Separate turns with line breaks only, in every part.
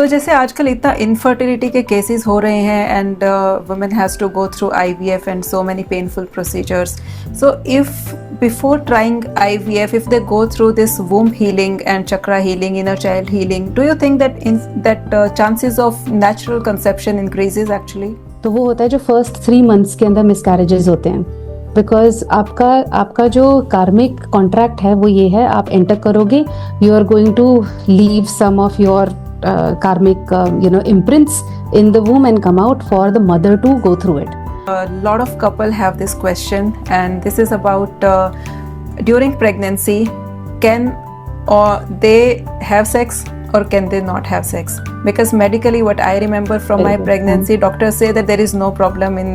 तो जैसे आजकल इतना इनफर्टिलिटी के केसेस हो रहे हैं and women has to go through IVF and so many painful procedures. So if before trying IVF, if they go through this womb healing and chakra healing, inner child healing, do you think that chances of natural conception increases actually?
तो वो होता है जो first 3 months के अंदर miscarriages होते हैं, because आपका जो कार्मिक कॉन्ट्रैक्ट है वो ये है, आप एंटर करोगे, you are going to leave some of your karmic imprints in the womb and come out for the mother to go through it.
A lot of couple have this question, and this is about during pregnancy, can they have sex or can they not have sex? Because medically, what I remember from my pregnancy, doctors say that there is no problem in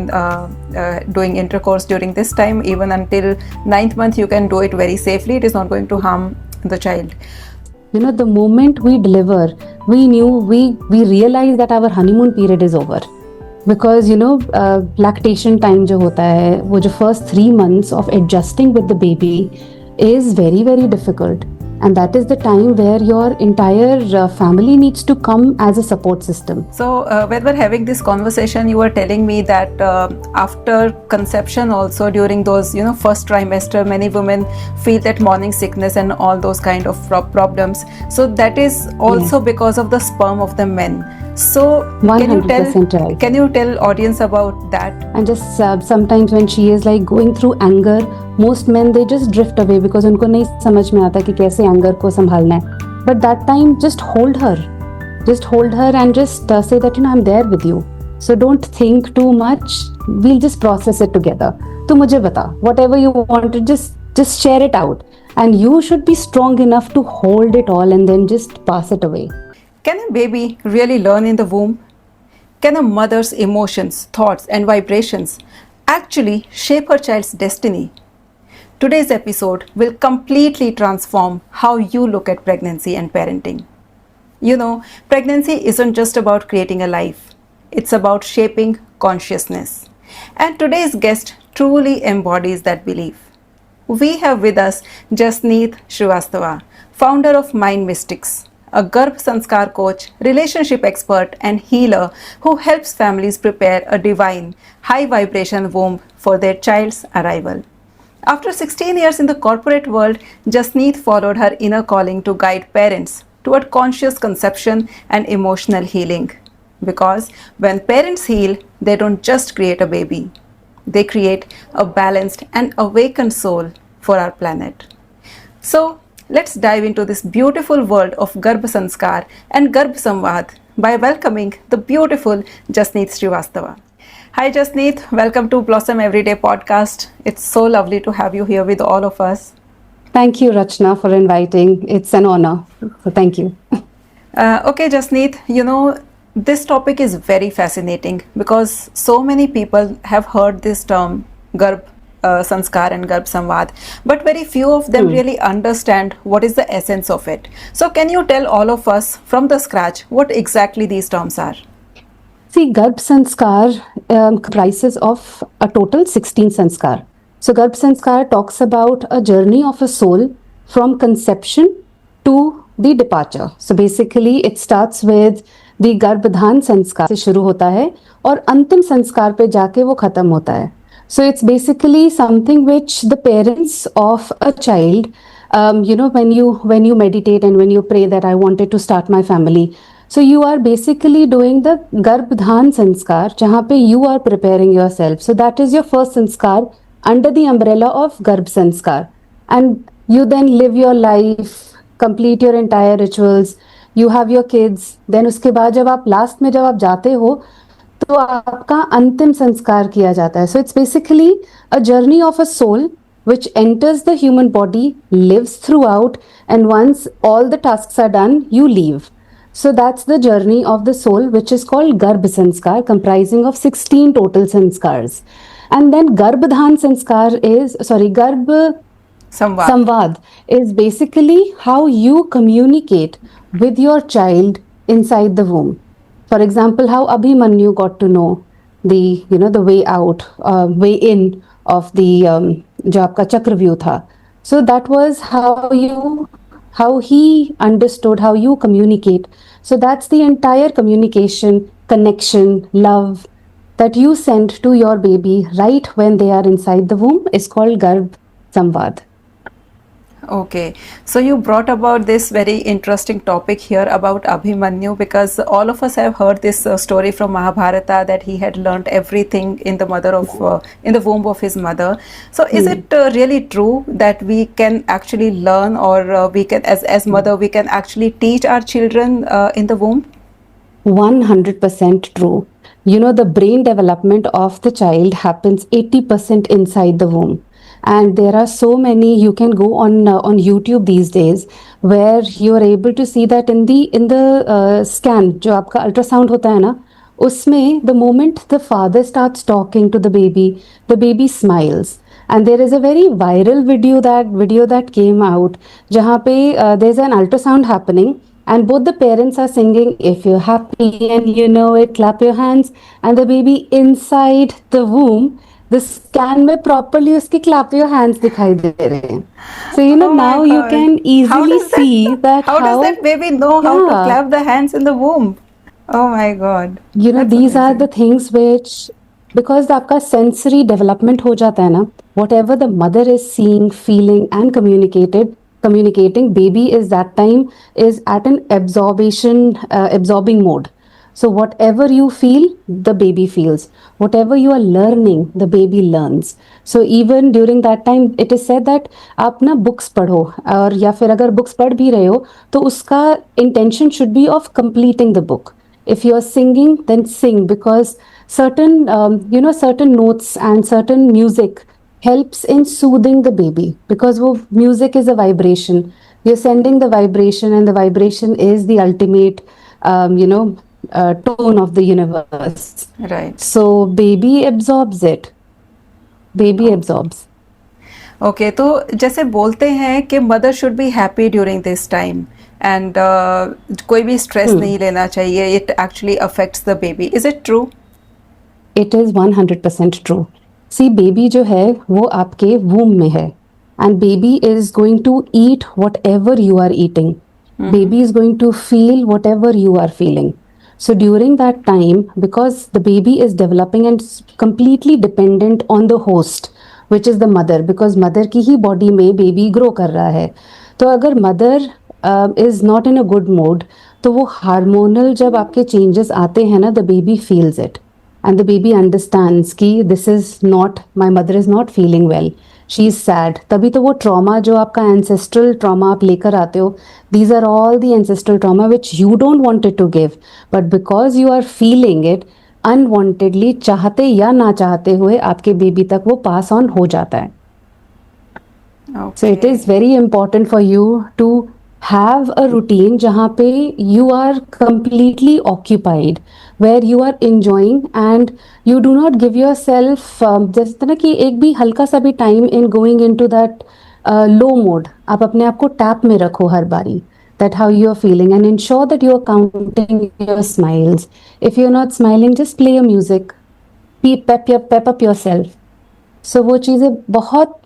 doing intercourse during this time. Even until 9th month, you can do it very safely. It is not going to harm the child.
The moment we deliver, we realize that our honeymoon period is over. Because lactation time जो होता है, वो जो first 3 months of adjusting with the baby is very, very difficult. And that is the time where your entire family needs to come as a support system.
So when we're having this conversation, you were telling me that after conception also, during those first trimester, many women feel that morning sickness and all those kind of problems. So that is also because of the sperm of the men. So can you tell audience about that?
And just sometimes when she is like going through anger, most men they just drift away because उनको नहीं समझ में आता कि कैसे anger को संभालना है. But that time just hold her and just say that I'm there with you. So don't think too much. We'll just process it together. तू मुझे बता, whatever you want to just share it out, and you should be strong enough to hold it all and then just pass it away.
Can a baby really learn in the womb? Can a mother's emotions, thoughts, and vibrations actually shape her child's destiny? Today's episode will completely transform how you look at pregnancy and parenting. Pregnancy isn't just about creating a life, it's about shaping consciousness. And today's guest truly embodies that belief. We have with us Jasneet Srivastava, founder of Mind Mystics, a Garbh Sanskar coach, relationship expert, and healer who helps families prepare a divine, high vibration womb for their child's arrival. After 16 years in the corporate world, Jasneet followed her inner calling to guide parents toward conscious conception and emotional healing. Because when parents heal, they don't just create a baby, they create a balanced and awakened soul for our planet. So, let's dive into this beautiful world of Garbh Sanskar and Garbh Samvad by welcoming the beautiful Jasneet Srivastava. Hi Jasneet, welcome to Blossom Everyday podcast. It's so lovely to have you here with all of us.
Thank you, Rachna, for inviting. It's an honor. So thank you.
Okay, Jasneet, this topic is very fascinating because so many people have heard this term Garbh Sanskar and Garbh Samvad, but very few of them really understand what is the essence of it. So can you tell all of us from the scratch what exactly these terms are?
See, Garbh Sanskar comprises of a total 16 Sanskar. So Garbh Sanskar talks about a journey of a soul from conception to the departure. So basically it starts with the Garbhadhan Sanskar से शुरू होता है और अंतिम संस्कार पे जाके वो खत्म होता है. So it's basically something which the parents of a child, when you meditate and when you pray that I wanted to start my family, so you are basically doing the Garbhadhan Sanskar, जहाँ पे you are preparing yourself. So that is your first Sanskar under the umbrella of Garbh Sanskar. And you then live your life, complete your entire rituals, you have your kids. Then उसके बाद जब आप last में जब आप जाते हो, तो आपका अंतिम संस्कार किया जाता है. So it's basically a journey of a soul which enters the human body, lives throughout, and once all the tasks are done, you leave. So that's the journey of the soul, which is called Garbh Sanskar, comprising of 16 total Sanskars. And then Garbh Samvad is basically how you communicate with your child inside the womb. For example, how Abhimanyu got to know the way out, way in of the जो आपका चक्रव्यूह था. So that was how you how he understood how you communicate. So that's the entire communication, connection, love that you send to your baby right when they are inside the womb is called Garbh Samvad.
Okay, so you brought about this very interesting topic here about Abhimanyu, because all of us have heard this story from Mahabharata that he had learnt everything in the in the womb of his mother. So is it really true that we can actually learn, or we can, as mother, we can actually teach our children in the womb?
100% true. You know, the brain development of the child happens 80% inside the womb. And there are so many, you can go on YouTube these days where you are able to see that in the scan जो आपका ultrasound होता है ना, उसमें the moment the father starts talking to the baby smiles. And there is a very viral video that came out जहाँ पे there's an ultrasound happening and both the parents are singing, if you're happy and you know it, clap your hands, and the baby inside the womb, the scan में properly उसके clap your hands दिखाई दे रहे हैं. So you know,
Oh my
now you
God.
can easily see that
how does that baby know how to
Yeah.
clap the hands in the womb? Oh my God.
You know,
That's
these are
amazing.
the things which, because आपका sensory development हो जाता है ना, whatever the mother is seeing, feeling and communicating, baby is that time is at an absorbing mode. So whatever you feel, the baby feels. Whatever you are learning, the baby learns. So even during that time, it is said that आप ना books पढ़ो, और या फिर अगर books पढ़ भी रहे हो, तो उसका intention should be of completing the book. If you are singing, then sing, because certain certain notes and certain music helps in soothing the baby, because music is a vibration. You're sending the vibration, and the vibration is the ultimate tone of the universe.
Right.
So baby absorbs it. Baby absorbs.
Okay, तो जैसे बोलते हैं कि mother should be happy during this time, and कोई भी stress नहीं लेना चाहिए, it actually affects the baby. Is it true?
It is 100% true. See, baby जो है वो आपके womb में है, and baby is going to eat whatever you are eating. Baby is going to feel whatever you are feeling. So during that time, because the baby is developing and completely dependent on the host, which is the mother, because mother की ही body में baby grow कर रहा है. तो अगर mother is not in a good mood, तो वो hormonal जब आपके changes आते हैं ना, the baby feels it. And the baby understands कि this is not, my mother is not feeling well, she is sad. तभी तो वो trauma जो आपका ancestral trauma आप लेकर आते हो, these are all the ancestral trauma which you don't want it to give, but because you are feeling it unwantedly, चाहते या ना चाहते हुए आपके बेबी तक वो pass on हो जाता है. So it is very important for you to have a routine जहाँ पे you are completely occupied, where you are enjoying and you do not give yourself जैसे तरह कि एक भी हल्का सा भी time in going into that low mode. आप अपने आप को tap में रखो हर बारी, that how you are feeling, and ensure that you are counting your smiles. If you're not smiling, just play a music, pep up yourself. So वो चीज़ें बहुत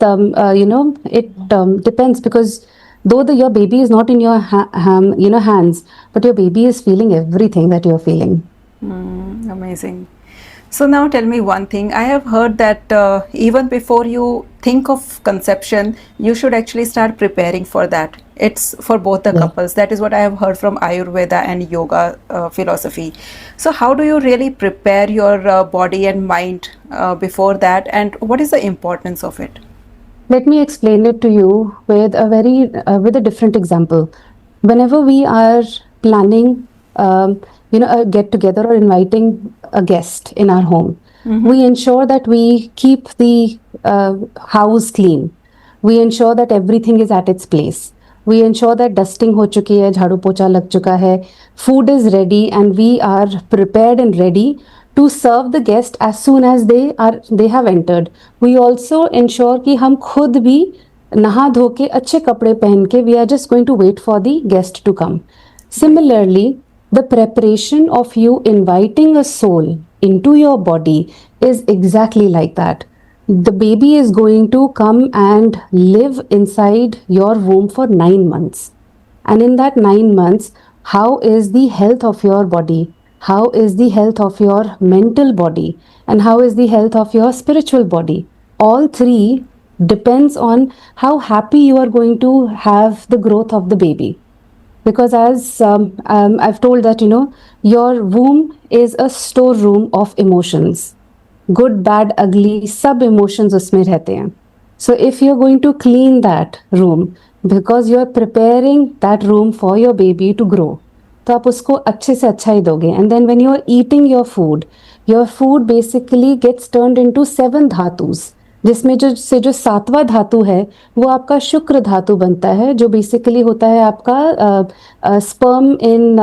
it depends, because though your baby is not in your hands, but your baby is feeling everything that you're feeling.
Amazing. So now tell me one thing. I have heard that even before you think of conception, you should actually start preparing for that. It's for both the couples. That is what I have heard from Ayurveda and yoga philosophy. So how do you really prepare your body and mind before that, and what is the importance of it?
Let me explain it to you with a different example. Whenever we are planning a get together or inviting a guest in our home, we ensure that we keep the house clean. We ensure that everything is at its place. We ensure that dusting हो चुकी है, झाड़ू पोछा लग चुका है, food is ready, and we are prepared and ready to serve the guest as soon as they have entered. We also ensure कि हम खुद भी नहा धो के अच्छे कपड़े पहन के we are just going to wait for the guest to come. Similarly, the preparation of you inviting a soul into your body is exactly like that. The baby is going to come and live inside your womb for 9 months. And in that 9 months, how is the health of your body, how is the health of your mental body, and how is the health of your spiritual body? All three depends on how happy you are going to have the growth of the baby. Because as I've told that, your womb is a storeroom of emotions. Good, bad, ugly, सब emotions उसमें रहते हैं. So if you're going to clean that room, because you're preparing that room for your baby to grow, तो आप उसको अच्छे से अच्छा ही दोगे. And then when you're eating your food basically gets turned into 7 धातुस, जिसमें जो सातवां धातु है वो आपका शुक्र धातु बनता है, जो बेसिकली होता है आपका sperm in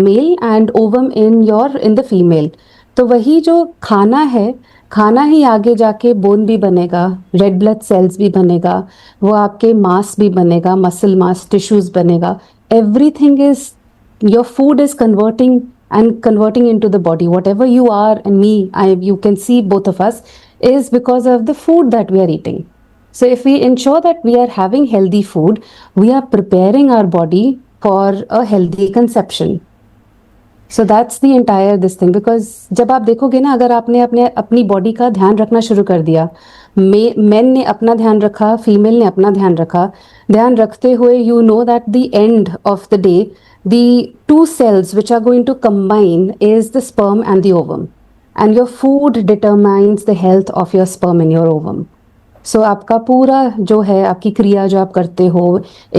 male and ovum in the female. तो वही जो खाना ही आगे जाके बोन भी बनेगा, रेड ब्लड सेल्स भी बनेगा, वो आपके मांस भी बनेगा, मसल मास, टिश्यूज बनेगा. Everything is, your food is converting into the body. Whatever you are and me, you can see both of us, is because of the food that we are eating. So if we ensure that we are having healthy food, we are preparing our body for a healthy conception. So that's the entire this thing. Because जब आप देखोगे ना, अगर आपने अपनी body का ध्यान रखना शुरू कर दिया, मेन ने अपना ध्यान रखा, फीमेल ने अपना ध्यान रखते हुए, you know that the end of the day, the two cells which are going to combine is the sperm and the ovum, and your food determines the health of your sperm and your ovum. So आपका पूरा जो है, आपकी क्रिया जो आप करते हो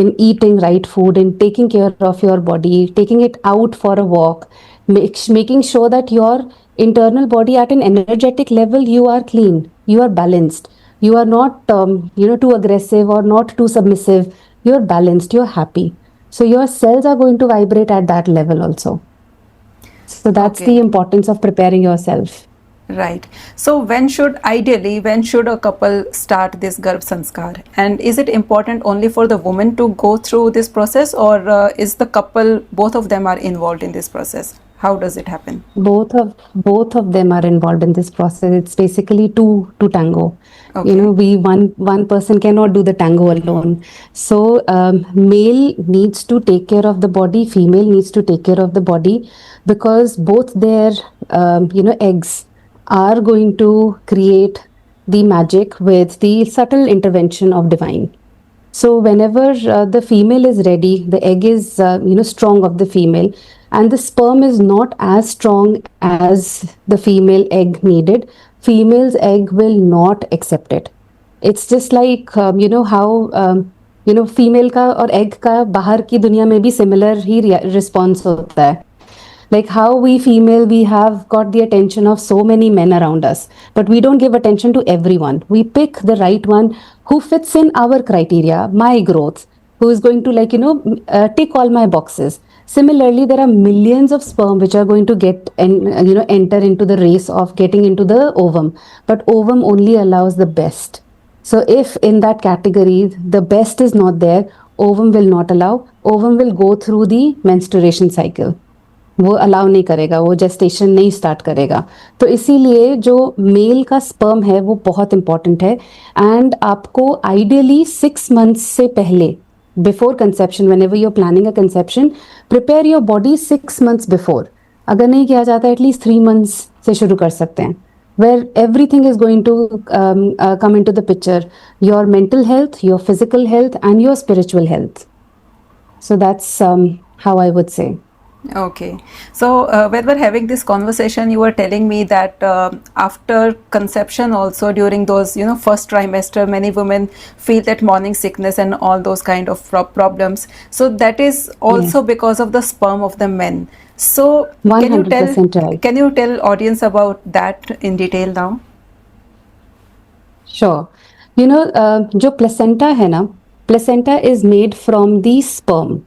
in eating right food, in taking care of your body, taking it out for a walk, making sure that your internal body at an energetic level, you are clean, you are balanced, you are not too aggressive or not too submissive, you're balanced, you're happy. So your cells are going to vibrate at that level also. So that's
Okay.
the importance of preparing yourself.
Right. So when should a couple start this Garbh Sanskar? And is it important only for the woman to go through this process, or is the couple, both of them are involved in this process? How does it happen?
Both of them are involved in this process. It's basically two to tango.
Okay.
One person cannot do the tango alone. So male needs to take care of the body, female needs to take care of the body, because both their eggs are going to create the magic with the subtle intervention of divine. So whenever the female is ready, the egg is strong of the female, and the sperm is not as strong as the female egg needed, female's egg will not accept it. It's just like how female का और egg का बाहर की दुनिया में भी similar ही response होता है. Like how we have got the attention of so many men around us, but we don't give attention to everyone. We pick the right one who fits in our criteria, my growth, who is going to tick all my boxes. Similarly, there are millions of sperm which are going to get enter into the race of getting into the ovum, but ovum only allows the best. So if in that category the best is not there, ovum will not allow. Ovum will go through the menstruation cycle. वो allow नहीं करेगा, वो gestation नहीं start करेगा. तो इसीलिए जो mail का स्पर्म है वो बहुत इंपॉर्टेंट है. एंड आपको आइडियली 6 months से पहले, before conception, whenever you are planning a conception, prepare your body 6 months before. अगर नहीं किया जाता, एटलीस्ट 3 months से शुरू कर सकते हैं, where everything is going to come into the picture: your mental health, your physical health, and your spiritual health. So that's how I would say.
Okay. So when we're having this conversation, you were telling me that after conception also, during those first trimester, many women feel that morning sickness and all those kind of problems. So that is also because of the sperm of the men. So
100% right.
Can you tell audience about that in detail now?
Sure. जो placenta है ना, placenta is made from the sperm.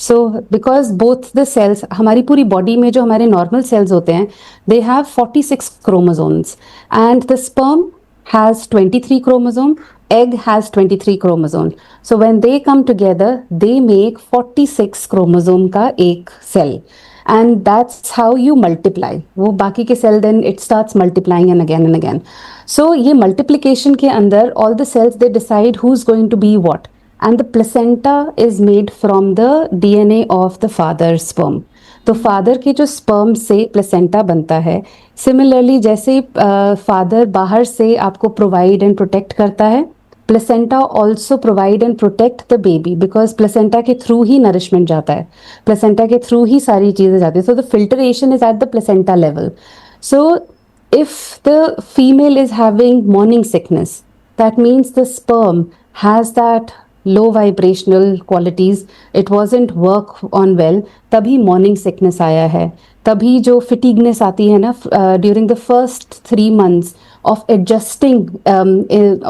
So because both the cells, हमारी पूरी body में जो हमारे normal cells होते हैं, they have 46 chromosomes, and the sperm has 23 chromosome, egg has 23 chromosome. So when they come together, they make 46 chromosome का एक cell, and that's how you multiply. वो बाकी के cell then it starts multiplying and again. So ये multiplication के अंदर all the cells, they decide who's going to be what. and the placenta is made from the DNA of the father's sperm. तो father के जो sperm से placenta बनता है, similarly जैसे फादर बाहर से आपको प्रोवाइड एंड प्रोटेक्ट करता है, placenta also provide and protect the baby, because placenta के थ्रू ही नरिशमेंट जाता है, प्लेसेंटा के थ्रू ही सारी चीज़ें जाती है. So the filtration is at the placenta level. So if the female is having morning sickness, that means the sperm has that low vibrational qualities, it wasn't work on well, तभी morning sickness आया है. तभी जो fatigueness आती है ना during the first 3 months of adjusting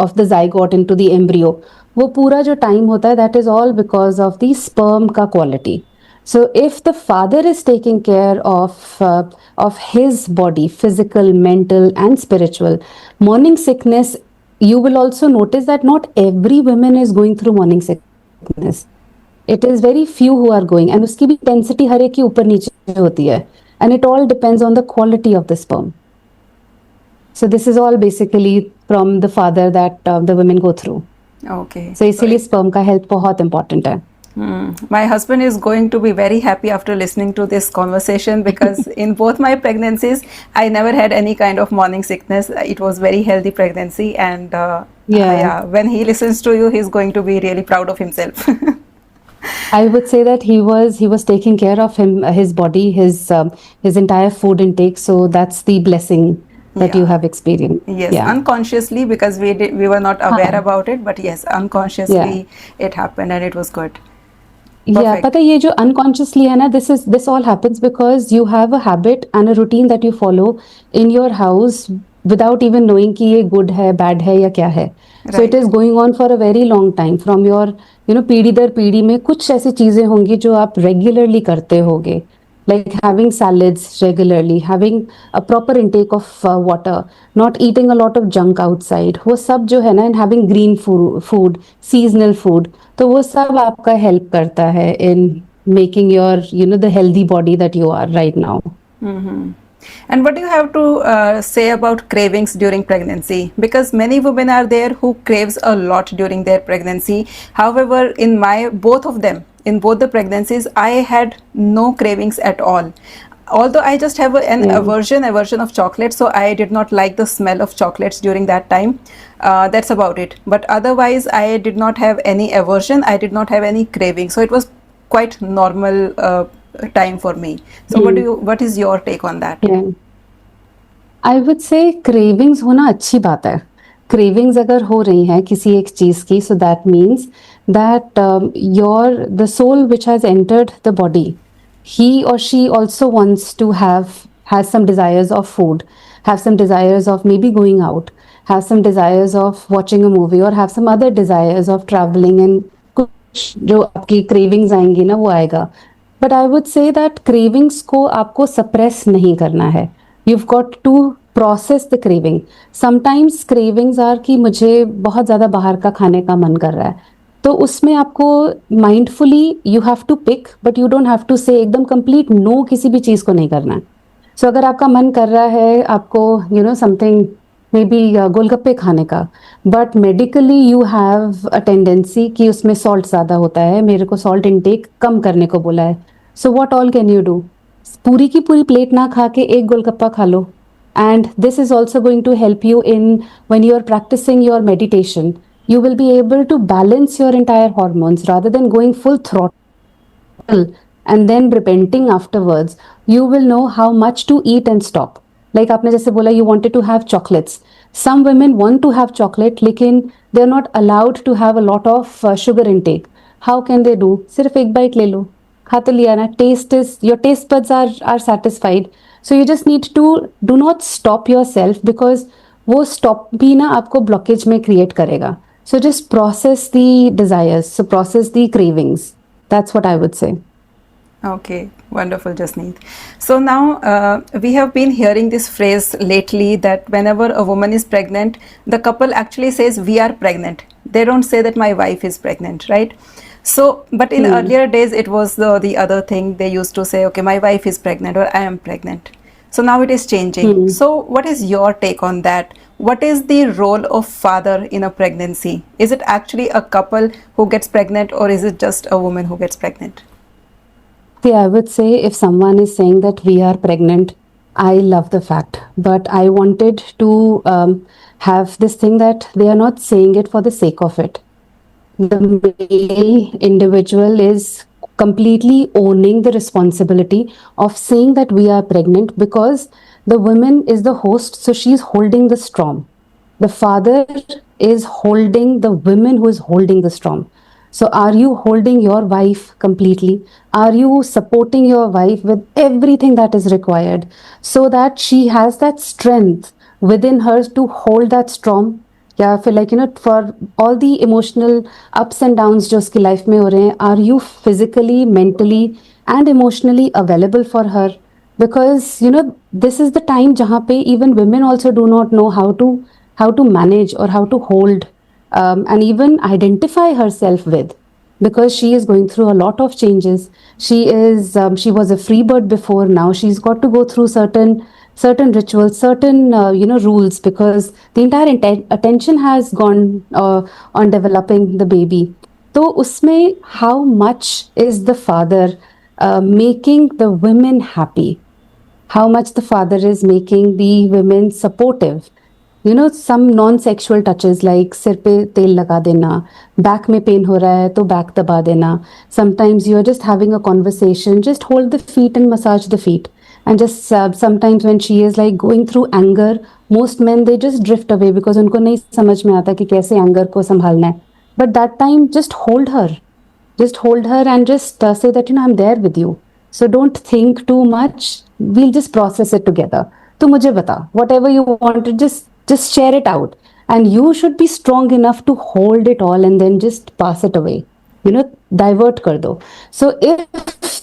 of the zygote into the embryo, वो पूरा जो time होता है, that is all because of the sperm का quality. So if the father is taking care of his body, physical, mental and spiritual, morning sickness, you will also notice that not every woman is going through morning sickness. It is very few who are going, and उसकी भी intensity हर एक की ऊपर नीचे होती है, and it all depends on the quality of the sperm. So this is all basically from the father that the women go through.
Okay.
So इसीलिए sperm का health बहुत important है.
My husband is going to be very happy after listening to this conversation, because in both my pregnancies, I never had any kind of morning sickness. It was very healthy pregnancy, and when he listens to you, he's going to be really proud of himself.
I would say that he was taking care of his body, his entire food intake. So that's the blessing that you have experienced.
Yes, unconsciously, because we were not aware about it, but yes, unconsciously it happened, and it was good.
Yeah, पता है ये जो unconsciously है ना, this all happens because you have a habit and a routine that you follow in your house without even knowing कि ये good है, bad है या क्या है. So it is going on for a very long time. From your पीढ़ी दर पीढ़ी में कुछ ऐसी चीजें होंगी जो आप regularly करते होगे, like having salads regularly, having a proper intake of water, not eating a lot of junk outside, वो सब जो है ना, and having green food, seasonal food, तो वो सब आपका help करता है in making your the healthy body that you are right now.
And what do you have to say about cravings during pregnancy? Because many women are there who craves a lot during their pregnancy. However, in both the pregnancies, I had no cravings at all. Although I just have an aversion of chocolate, so I did not like the smell of chocolates during that time. That's about it. But otherwise, I did not have any aversion. I did not have any craving. So it was quite normal time for me. So what is your take on that?
I would say cravings होना अच्छी बात है. Cravings अगर हो रही हैं किसी एक चीज की, so that means that the soul which has entered the body, he or she also wants to has some desires of food, have some desires of maybe going out, have some desires of watching a movie, or have some other desires of traveling, and कुछ जो आपकी cravings आएंगी ना वो आएगा. But I would say that cravings को आपको suppress नहीं करना है. You've got to process the craving. Sometimes cravings are कि मुझे बहुत ज़्यादा बाहर का खाने का मन कर रहा है, तो उसमें आपको mindfully you have to pick, but you don't have to say एकदम complete no किसी भी चीज़ को नहीं करना है. So अगर आपका मन कर रहा है आपको something maybe गोलगप्पे खाने का, but medically you have a tendency कि उसमें salt ज़्यादा होता है, मेरे को salt intake कम करने को बोला है. So what all can you do? पूरी की पूरी प्लेट ना खा के एक गोलगप्पा खा लो. And this is also going to help you in when you are practicing your meditation. You will be able to balance your entire hormones rather than going full throttle and then repenting afterwards. You will know how much to eat and stop. Like आपने जैसे बोला you wanted to have chocolates. Some women want to have chocolate लेकिन they are not allowed to have a lot of sugar intake. How can they do? सिर्फ एक bite ले लो, खा तो लिया ना. Your taste buds are satisfied. So you just need to do not stop yourself, because वो stop भी ना आपको blockage में create करेगा. So just process the desires. So process the cravings. That's what I would say.
Okay, wonderful, Jasneet. So now we have been hearing this phrase lately that whenever a woman is pregnant, the couple actually says we are pregnant. They don't say that my wife is pregnant, right? So, but in earlier days, it was the other thing. They used to say, okay, my wife is pregnant or I am pregnant. So now it is changing. So what is your take on that? What is the role of father in a pregnancy? Is it actually a couple who gets pregnant, or is it just a woman who gets pregnant?
See, I would say if someone is saying that we are pregnant, I love the fact, but I wanted to have this thing that they are not saying it for the sake of it. The male individual is completely owning the responsibility of saying that we are pregnant, because the woman is the host, so she's holding the storm. The father is holding the woman who is holding the storm. So, are you holding your wife completely? Are you supporting your wife with everything that is required so that she has that strength within her to hold that storm? या फिर like for all the emotional ups and downs जो उसकी life में हो रहे हैं, are you physically, mentally and emotionally available for her? Because this is the time जहाँ पे even women also do not know how to manage or how to hold and even identify herself with, because she is going through a lot of changes. She was a free bird before. Now she's got to go through certain rituals, certain rules, because the entire attention has gone on developing the baby. So usme, how much is the father making the women happy? How much the father is making the women supportive? Some non-sexual touches like सिर पे तेल लगा देना, back में pen हो रहा है तो बैक दबा देना. Sometimes you are just having a conversation, just hold the feet and massage the feet. And just sometimes when she is like going through anger, most men, they just drift away because उनको नहीं समझ में आता कि कैसे anger को संभालना है. But that time, just hold her. Just hold her and just say that, I'm there with you. So don't think too much. We'll just process it together. तो मुझे बता, whatever you want to just share it out. And you should be strong enough to hold it all and then just pass it away. Divert kar do. So if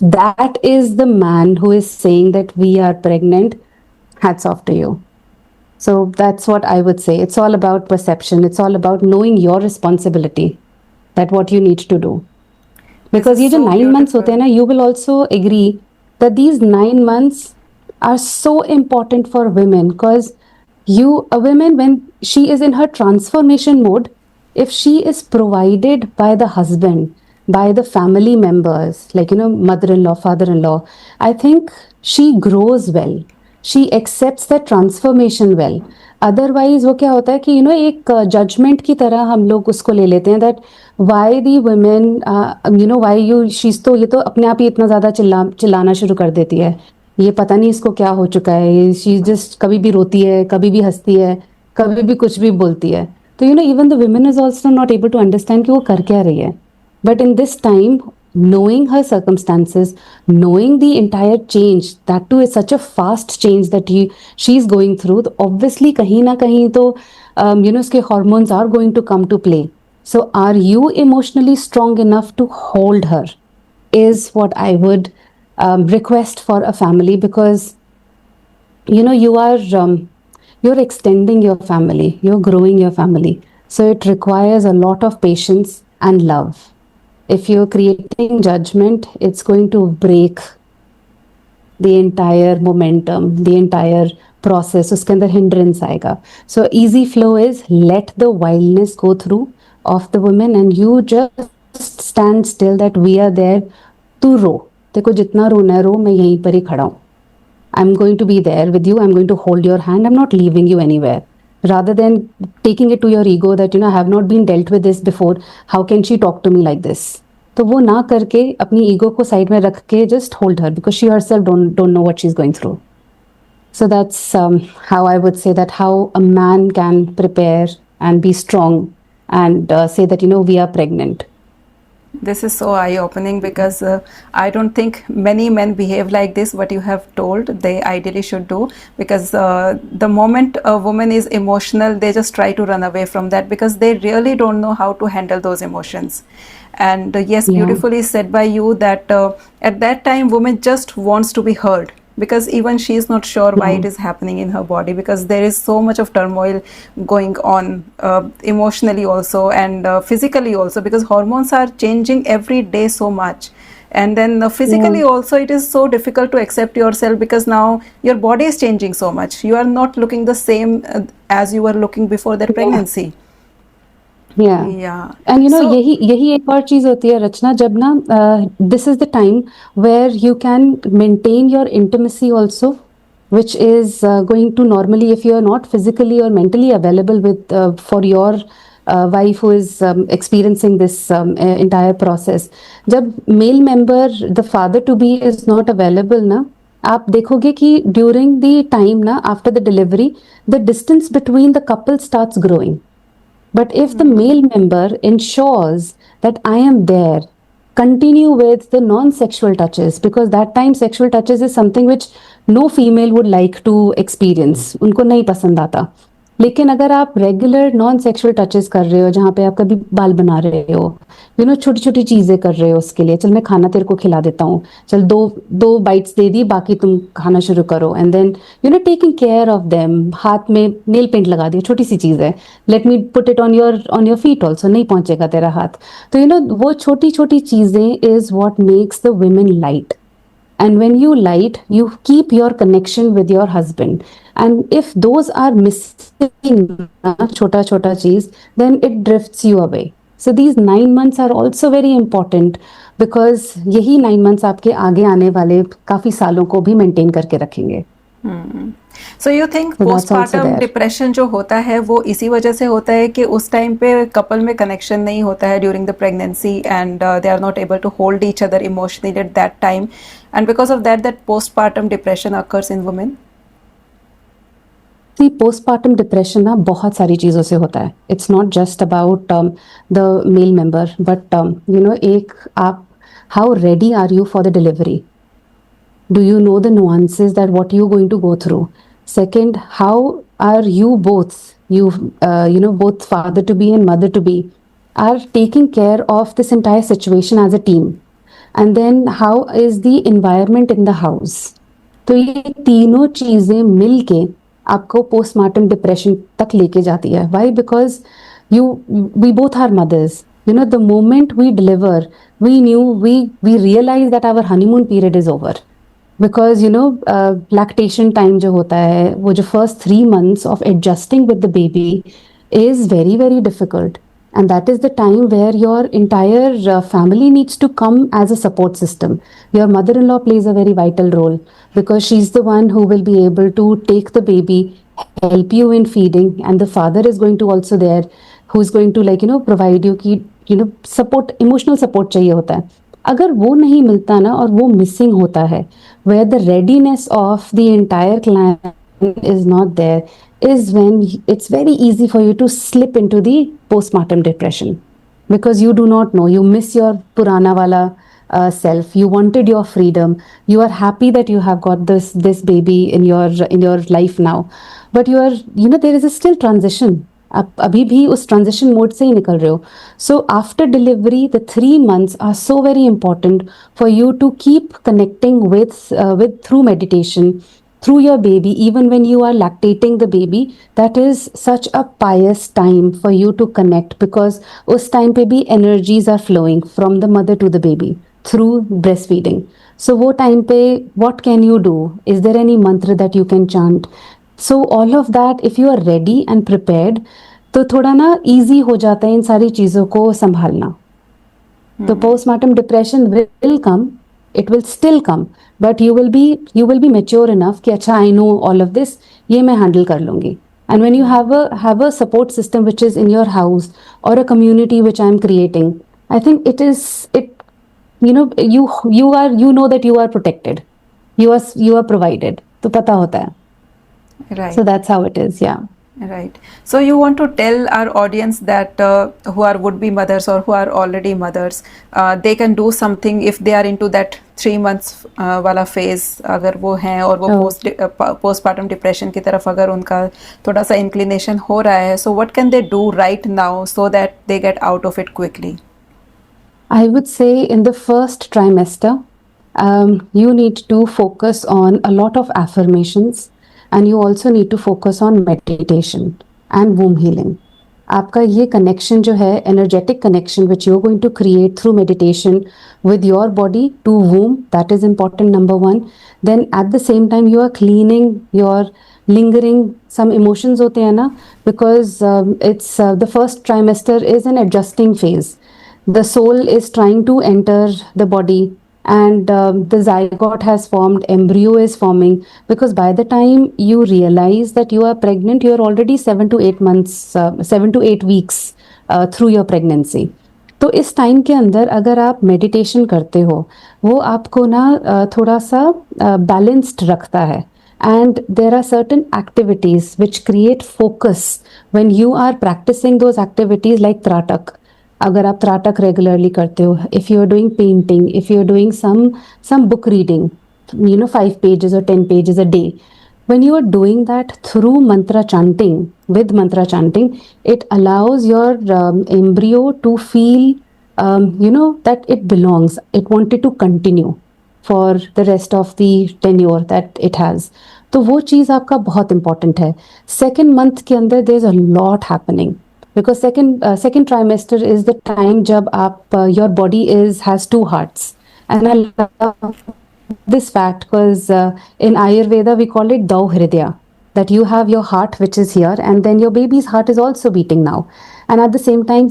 that is the man who is saying that we are pregnant, hats off to you. So that's what I would say. It's all about perception. It's all about knowing your responsibility, that what you need to do. Because ये जो 9 months होते हैं ना, you will also agree that these 9 months are so important for women, because a woman, when she is in her transformation mode, if she is provided by the husband, by the family members, like mother-in-law, father-in-law, I think she grows well. She accepts that transformation well. Otherwise वो क्या होता है कि एक judgment की तरह हम लोग उसको ले लेते हैं, that why the women why she's तो ये तो अपने आप ही इतना ज़्यादा चिल्लाना शुरू कर देती है, ये पता नहीं इसको क्या हो चुका है, शी जस्ट कभी भी रोती है, कभी भी हंसती है, कभी भी कुछ भी बोलती है. तो even the women is also not able to understand कि वो कर क्या रही है. But in this time, knowing her circumstances, knowing the entire change, that too is such a fast change that she's going through, obviously kahin na kahin to uske hormones are going to come to play. So are you emotionally strong enough to hold her, is what I would request for a family, because you are you're extending your family, you're growing your family, so it requires a lot of patience and love. If you're creating judgment, it's going to break the entire momentum, the entire process. उसके अंदर hindrance आएगा. So easy flow is let the wildness go through of the woman, and you just stand still that we are there to row. देखो जितना रोना है रो, मैं यहीं पर ही खड़ा हूँ. I'm going to be there with you. I'm going to hold your hand. I'm not leaving you anywhere. Rather than taking it to your ego that I have not been dealt with this before. How can she talk to me like this? तो वो ना करके अपनी ego को side में रख के just hold her, because she herself don't know what she's going through. So that's how I would say that how a man can prepare and be strong and say that we are pregnant.
This is so eye-opening, because I don't think many men behave like this, what you have told they ideally should do, because the moment a woman is emotional, they just try to run away from that, because they really don't know how to handle those emotions. And yes, beautifully said by you that at that time woman just wants to be heard, because even she is not sure why it is happening in her body, because there is so much of turmoil going on emotionally also, and physically also, because hormones are changing every day so much. And then physically also it is so difficult to accept yourself, because now your body is changing so much. You are not looking the same as you were looking before that pregnancy.
Yeah. And you know,
So-
यही एक और चीज होती है रचना, जब ना this is the time where you can maintain your intimacy also, which is going to normally, if you are not physically or mentally available with for your wife who is experiencing this entire process. जब male member, the father to be is not available ना, आप देखोगे कि during the time ना after the delivery, the distance between the couple starts growing. But if the male member ensures that I am there, continue with the non-sexual touches, because that time sexual touches is something which no female would like to experience. उनको नहीं पसंद आता. लेकिन अगर आप regular non sexual touches कर रहे हो, जहाँ पे आप कभी बाल बना रहे हो, यू नो छोटी छोटी चीजें कर रहे हो उसके लिए, चल मैं खाना तेरे को खिला देता हूँ, चल दो दो बाइट्स दे दी, बाकी तुम खाना शुरू करो, and then you know taking care of them, हाथ में नेल पेंट लगा दिया, छोटी सी चीज है, let me put it on your feet also, नहीं पहुंचेगा तेरा हाथ. तो यू नो वो छोटी छोटी चीजें is what makes the women light. And when you light, you keep your connection with your husband. And if those are missing, chota chota cheez, then it drifts you away. So these 9 months are also very important, because यही 9 months आपके आगे आने वाले काफी सालों को भी maintain करके रखेंगे.
So you think
So that's also
postpartum
there.
Depression जो होता है वो इसी वजह से होता है कि उस टाइम पे कपल में कनेक्शन नहीं होता है during the pregnancy, and they are not able to hold each other emotionally at that time, and because of that postpartum depression occurs in women.
See, postpartum depression ना बहुत सारी चीज़ों से होता है. It's not just about the male member, but you know, एक आप, how ready are you for the delivery? Do you know the nuances that what you're going to go through? Second, how are you both, you know, both father to be and mother to be, are taking care of this entire situation as a team? And then how is the environment in the house? तो ये तीनों चीजें मिलके आपको postmortem depression तक लेके जाती है. Why? Because we both are mothers. You know, the moment we deliver, we realize that our honeymoon period is over. Because you know, lactation time जो होता है, वो जो first 3 months of adjusting with the baby is very very difficult. And that is the time where your entire family needs to come as a support system. Your mother-in-law plays a very vital role, because she's the one who will be able to take the baby, help you in feeding, and the father is going to also there, who's going to like, you know, provide you ki, you know, support, emotional support चाहिए होता है. अगर वो नहीं मिलता ना, और वो मिसिंग होता है, where the readiness of the entire clan is not there, is when it's very easy for you to slip into the postpartum depression, because you do not know, you miss your purana wala self. You wanted your freedom, you are happy that you have got this baby in your life now, but you are, you know, there is a still transition. आप अभी भी उस transition mode से ही निकल रहे हो. So after delivery the 3 months are so very important for you to keep connecting with through meditation, through your baby, even when you are lactating the baby. That is such a pious time for you to connect, because उस time पे भी energies are flowing from the mother to the baby through breastfeeding. So वो time पे what can you do? Is there any mantra that you can chant? So all of that, if you are ready and prepared, तो थोड़ा ना easy हो जाता है इन सारी चीज़ों को संभालना. तो postpartum depression will come, it will still come, but you will be mature enough कि अच्छा, I know all of this, ये मैं handle कर लूँगी. And when you have a support system which is in your house, or a community which I am creating, I think you know, you know that you are protected, you are provided. तो पता होता है.
Right.
So that's how it is, yeah.
Right. So you want to tell our audience that who are would-be mothers or who are already mothers, they can do something if they are into that 3 months वाला phase, अगर वो हैं और वो postpartum depression की तरफ अगर उनका थोड़ा सा inclination हो रहा है, so what can they do right now so that they get out of it quickly?
I would say in the first trimester, you need to focus on a lot of affirmations. And you also need to focus on meditation and womb healing. आपका ये connection जो है, energetic connection which you are going to create through meditation with your body to womb, that is important, number one. Then at the same time you are cleaning your lingering some emotions hote hain na, because it's the first trimester is an adjusting phase. The soul is trying to enter the body, and the zygote has formed, embryo is forming, because by the time you realize that you are pregnant, you are already 7 to 8 months, 7 to 8 weeks through your pregnancy. तो इस time के अंदर अगर आप meditation करते हो, वो आपको ना थोड़ा सा बैलेंस्ड रखता है. And there are certain activities which create focus when you are practising those activities like trataka. अगर आप त्राटक रेगुलरली करते हो, if you are doing painting, if you are doing some book reading, 5 pages or 10 pages a day, when you are doing that through mantra chanting, with mantra chanting, it allows your embryo to feel that it belongs, it wanted to continue for the rest of the tenure that it has. तो वो चीज़ आपका बहुत important है. Second month के अंदर there is a lot happening, because second trimester is the time जब आप your body has 2 hearts. And I love this fact because in Ayurveda we call it Dau Hridaya, that you have your heart which is here, and then your baby's heart is also beating now, and at the same time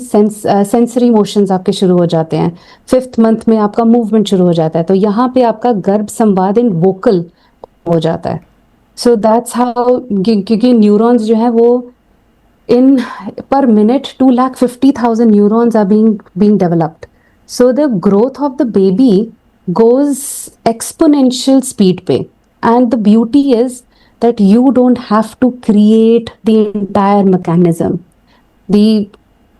sensory motions आपके शुरू हो जाते हैं. 5th month में आपका movement शुरू हो जाता है, तो यहाँ पे आपका गर्भ संवाद इन vocal हो जाता है. So that's how, क्योंकि न्यूरॉन्स जो है वो in per minute 250,000 neurons are being developed. So the growth of the baby goes exponential speed पे. And the beauty is that you don't have to create the entire mechanism. The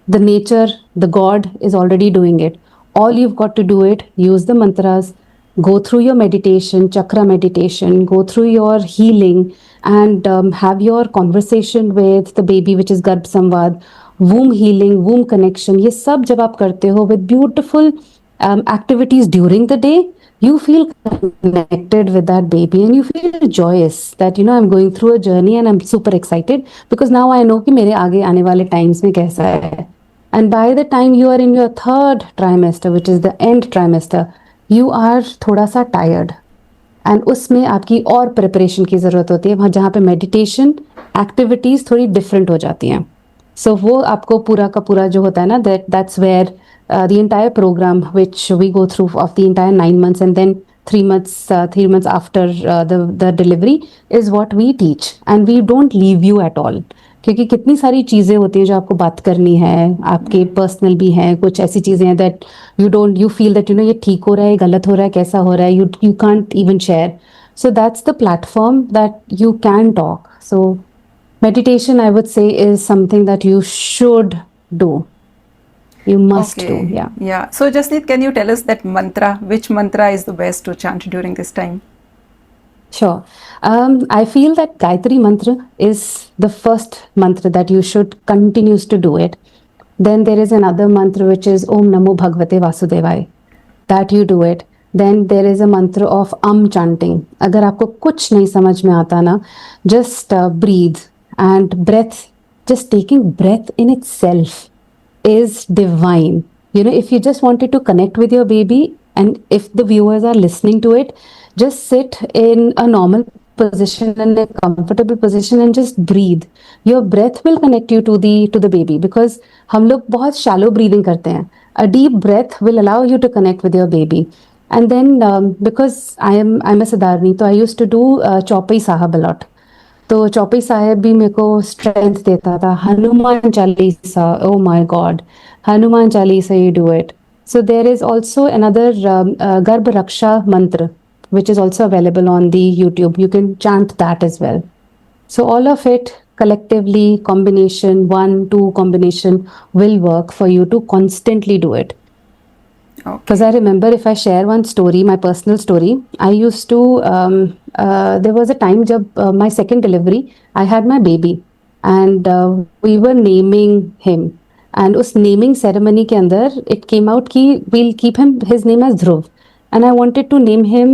nature, the God is already doing it. All you've got to do it, use the mantras, go through your meditation, chakra meditation, go through your healing, and have your conversation with the baby, which is Garbh Samvad, womb healing, womb connection. ये सब जब आप करते हो with beautiful activities during the day, you feel connected with that baby and you feel joyous that I'm going through a journey and I'm super excited because now I know कि मेरे आगे आने वाले times में कैसा है. And by the time you are in your 3rd trimester, which is the end trimester, you are थोड़ा सा tired. एंड उसमें आपकी और प्रिपरेशन की ज़रूरत होती है, वहाँ जहाँ पे मेडिटेशन एक्टिविटीज़ थोड़ी डिफरेंट हो जाती हैं. सो वो आपको पूरा का पूरा जो होता है ना, that's where the entire program which we go through of the entire 9 months and then 3 months after the delivery is what we teach, and we don't leave you at all. क्योंकि कितनी सारी चीज़ें होती हैं जो आपको बात करनी है, आपके पर्सनल भी हैं, कुछ ऐसी चीज़ें हैं दैट यू फील दैट ये ठीक हो रहा है, गलत हो रहा है, कैसा हो रहा है, you can't even share. So that's the platform that you can talk. So meditation, I would say, is something that you should do. You must do.
Yeah. So Jasneet, can you tell us that mantra, which mantra is the best to chant during this time?
Sure. I feel that Gayatri Mantra is the first mantra that you should continue to do it. Then there is another mantra which is Om Namo Bhagavate Vasudevaya. That you do it. Then there is a mantra of chanting. अगर आपको कुछ नहीं समझ में आता ना, just breathe. And breath, just taking breath in itself is divine. If you just wanted to connect with your baby, and if the viewers are listening to it, just sit in a normal position and a comfortable position and just breathe. Your breath will connect you to the baby, because हम लोग बहुत shallow breathing करते हैं. A deep breath will allow you to connect with your baby. And then because I'm a Sadarni, so I used to do Chaupai Sahab a lot. तो चौपाई साहेब भी मेरे को स्ट्रेंथ देता था. Hanuman Chalisa, oh my god, Hanuman Chalisa, you do it. So there is also another garbh raksha मंत्र which is also available on the YouTube. You can chant that as well. So all of it collectively, combination, 1-2 combination will work for you to constantly do it. Because I remember, if I share one story, my personal story, I used to, there was a time jab my second delivery, I had my baby, and we were naming him. And उस naming ceremony के अंदर it came out कि we'll keep his name as Dhruv. And I wanted to name him